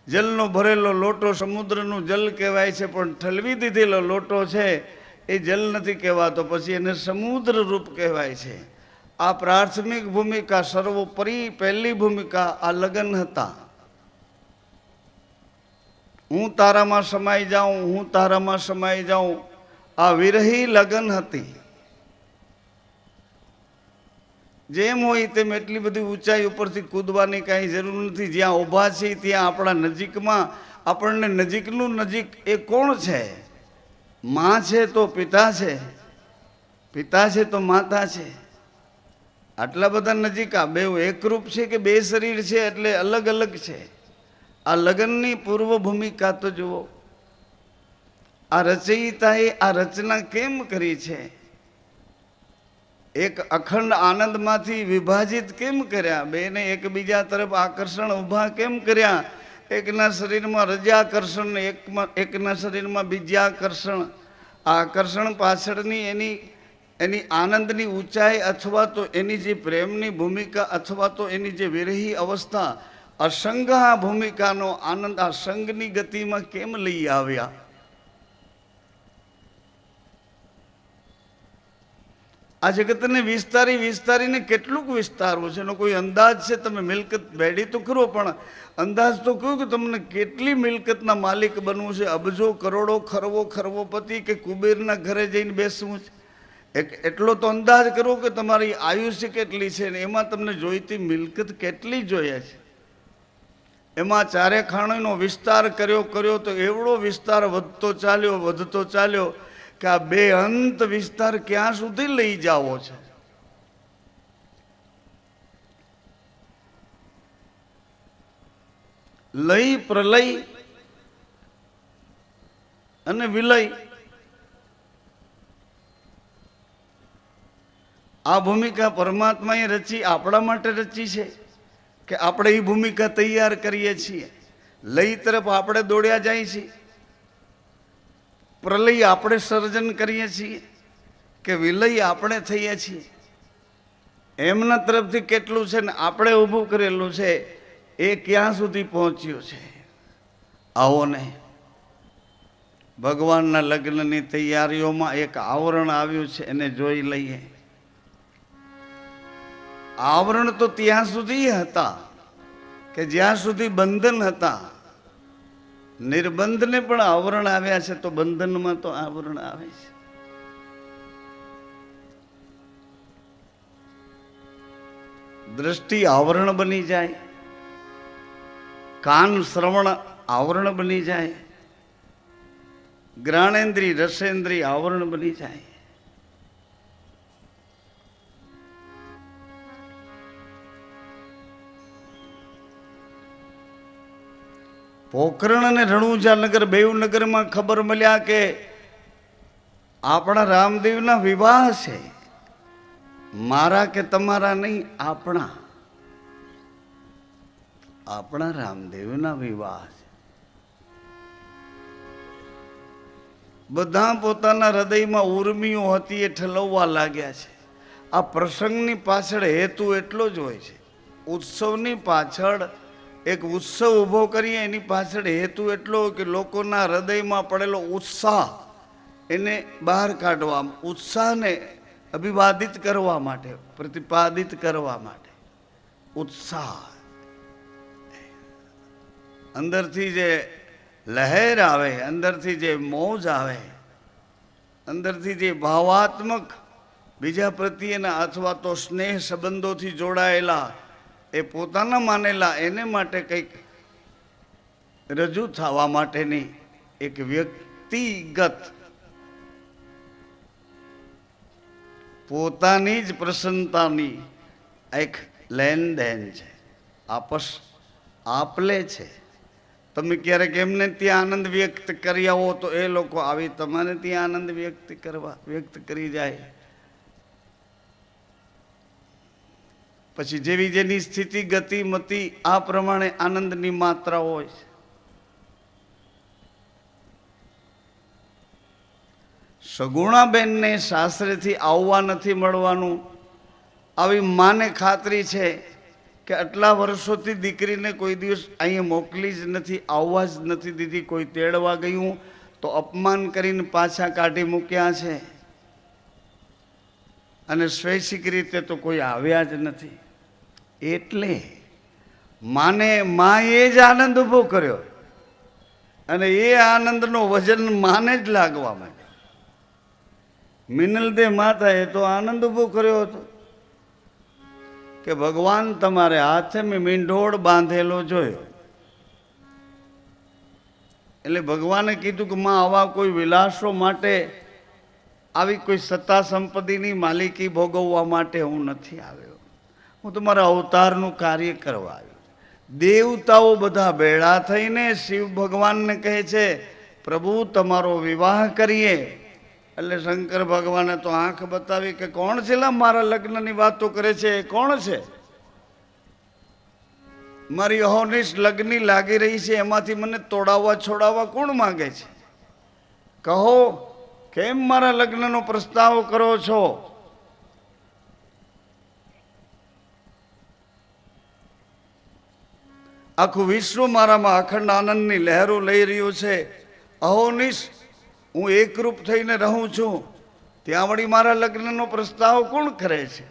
[SPEAKER 2] જલનો ભરેલો લોટો સમુદ્રનું જલ કહેવાય છે, પણ ઠલવી દીધેલો લોટો છે એ જલ નથી કહેવાતો, પછી એને સમુદ્ર રૂપ કહેવાય છે. આ પ્રાથમિક ભૂમિકા, સર્વોપરી પહેલી ભૂમિકા આ લગ્ન હતા. હું તારામાં સમાઈ જાઉં, હું તારામાં સમાઈ જાઉં, આ વિરહી લગ્ન હતી. જેમ હોય તેમ એટલી બધી ઊંચાઈ ઉપરથી કૂદવાની કાંઈ જરૂર નથી. જ્યાં ઊભા છીએ ત્યાં આપણા નજીકમાં, આપણને નજીકનું નજીક એ કોણ છે? માં છે તો પિતા છે, પિતા છે તો માતા છે. આટલા બધા નજીક આ બે એકરૂપ છે કે બે શરીર છે એટલે અલગ અલગ છે. આ લગ્નની પૂર્વ ભૂમિકા તો જુઓ. આ રચયિતાએ આ રચના કેમ કરી છે? એક અખંડ આનંદમાંથી વિભાજિત કેમ કર્યા? બેને એકબીજા તરફ આકર્ષણ ઊભા કેમ કર્યા? એકના શરીરમાં રજાકર્ષણ, એકના શરીરમાં બીજાકર્ષણ. આ આકર્ષણ પાછળની એની આનંદની ઊંચાઈ અથવા તો એની જે પ્રેમની ભૂમિકા અથવા તો એની જે વિરહી અવસ્થા, અસંગ આ ભૂમિકાનો આનંદ આ સંગની ગતિમાં કેમ લઈ આવ્યા? આ જગતને વિસ્તારીને કેટલુંક વિસ્તારવું છે એનો કોઈ અંદાજ છે? તમે મિલકત ભેડી તો કરો, પણ અંદાજ તો કહો કે તમને કેટલી મિલકતના માલિક બનવું છે? અબજો, કરોડો, ખરબોપતિ કે કુબેરના ઘરે જઈને બેસવું છે? એટલો તો અંદાજ કરો કે તમારી આયુષ્ય કેટલી છે ને એમાં તમને જોઈતી મિલકત કેટલી જોઈએ છે. એમાં ચારે ખાણીનો વિસ્તાર કર્યો તો એવડો વિસ્તાર વધતો ચાલ્યો કે આ બે અંત વિસ્તાર ક્યાં સુધી લઈ જાવો છે? લય, પ્રલય અને વિલય, આ ભૂમિકા પરમાત્માએ રચી, આપણા માટે રચી છે કે આપણે એ ભૂમિકા તૈયાર કરીએ છીએ? લય તરફ આપણે દોડ્યા જાય છીએ, પ્રલય આપણે સર્જન કરીએ છીએ કે વિલય આપણે થઈએ છીએ? એમના તરફથી કેટલું છે ને આપણે ઊભું કરેલું છે એ ક્યાં સુધી પહોંચ્યું છે. આવો ને ભગવાનના લગ્નની તૈયારીઓમાં એક આવરણ આવ્યું છે, એને જોઈ લઈએ. આવરણ તો ત્યાં સુધી હતા કે જ્યાં સુધી બંધન હતા. નિર્બંધને પણ આવરણ આવ્યા છે, તો બંધનમાં તો આવરણ આવે છે. દ્રષ્ટિ આવરણ બની જાય, કાન શ્રવણ આવરણ બની જાય, જ્ઞાનેન્દ્રિય રસેન્દ્રિય આવરણ બની જાય. પોખરણ અને રણુજા નગર બેઉ નગરમાં ખબર મળ્યા કે આપણા રામદેવના વિવાહ છે. મારા કે તમારા નહીં, આપણા રામદેવના વિવાહ છે. બધા પોતાના હૃદયમાં ઉર્મિઓ હતી એ ઠલવવા લાગ્યા છે. આ પ્રસંગની પાછળ હેતુ એટલો જ હોય છે. ઉત્સવની પાછળ એક ઉત્સવ ઊભો કરીએ એની પાછળ હેતુ એટલો કે લોકોના હૃદયમાં પડેલો ઉત્સાહ એને બહાર કાઢવા, ઉત્સાહને અભિવાદિત કરવા માટે, પ્રતિપાદિત કરવા માટે. ઉત્સાહ અંદરથી જે લહેર આવે, અંદરથી જે મોજ આવે, અંદરથી જે ભાવાત્મક બીજા પ્રત્યેના અથવા તો સ્નેહ સંબંધોથી જોડાયેલા એ પોતાના માનેલા એને માટે કંઈક રજૂ થવા માટેની એક વ્યક્તિગત પોતાની જ પ્રસન્નતાની એક લેનદેન છે, આપલે છે. તમે ક્યારેક એમને ત્યાં આનંદ વ્યક્ત કરી આવો તો એ લોકો આવી તમારે ત્યાં આનંદ વ્યક્ત કરી જાય. પછી જેવી જેની સ્થિતિ ગતિમતી આ પ્રમાણે આનંદની માત્રા હોય છે. સગુણાબેનને સાસરેથી આવવા નથી મળવાનું. આવી માને ખાતરી છે કે આટલા વર્ષોથી દીકરીને કોઈ દિવસ અહીંયા મોકલી જ નથી, આવવા જ નથી દીધી. કોઈ તેડવા ગયું તો અપમાન કરીને પાછા કાઢી મૂક્યા છે, અને સ્વૈચ્છિક રીતે તો કોઈ આવ્યા જ નથી. એટલે માએ જ આનંદ ઊભો કર્યો, અને એ આનંદનો વજન માને જ લાગવા માંડ્યો. મિનલદે માતાએ તો આનંદ ઊભો કર્યો હતો કે ભગવાન તમારે હાથે મેં મીંઢોળ બાંધેલો જોયો. એટલે ભગવાને કીધું કે માં આવા કોઈ વિલાસો માટે, આવી કોઈ સત્તા સંપત્તિની માલિકી ભોગવવા માટે હું નથી આવ્યો. હું તમારા અવતારનું કાર્ય કરવા આવ્યો. દેવતાઓ બધા ભેળા થઈને શિવ ભગવાનને કહે છે પ્રભુ તમારો વિવાહ કરીએ. એટલે શંકર ભગવાને તો આંખ બતાવી કે કોણ છે મારા લગ્નની વાતો કરે છે, એ કોણ છે? મારી અહોનિશ લગ્ની લાગી રહી છે, એમાંથી મને તોડાવવા છોડાવવા કોણ માંગે છે? કહો કેમ મારા લગ્નનો પ્રસ્તાવ કરો છો? આખું વિશ્વ મારામાં અખંડ આનંદની લહેરો લઈ રહ્યું છે. અહોનિશ હું એકરૂપ થઈને રહું છું, ત્યાં વળી મારા લગ્નનો પ્રસ્તાવ કોણ કરે છે?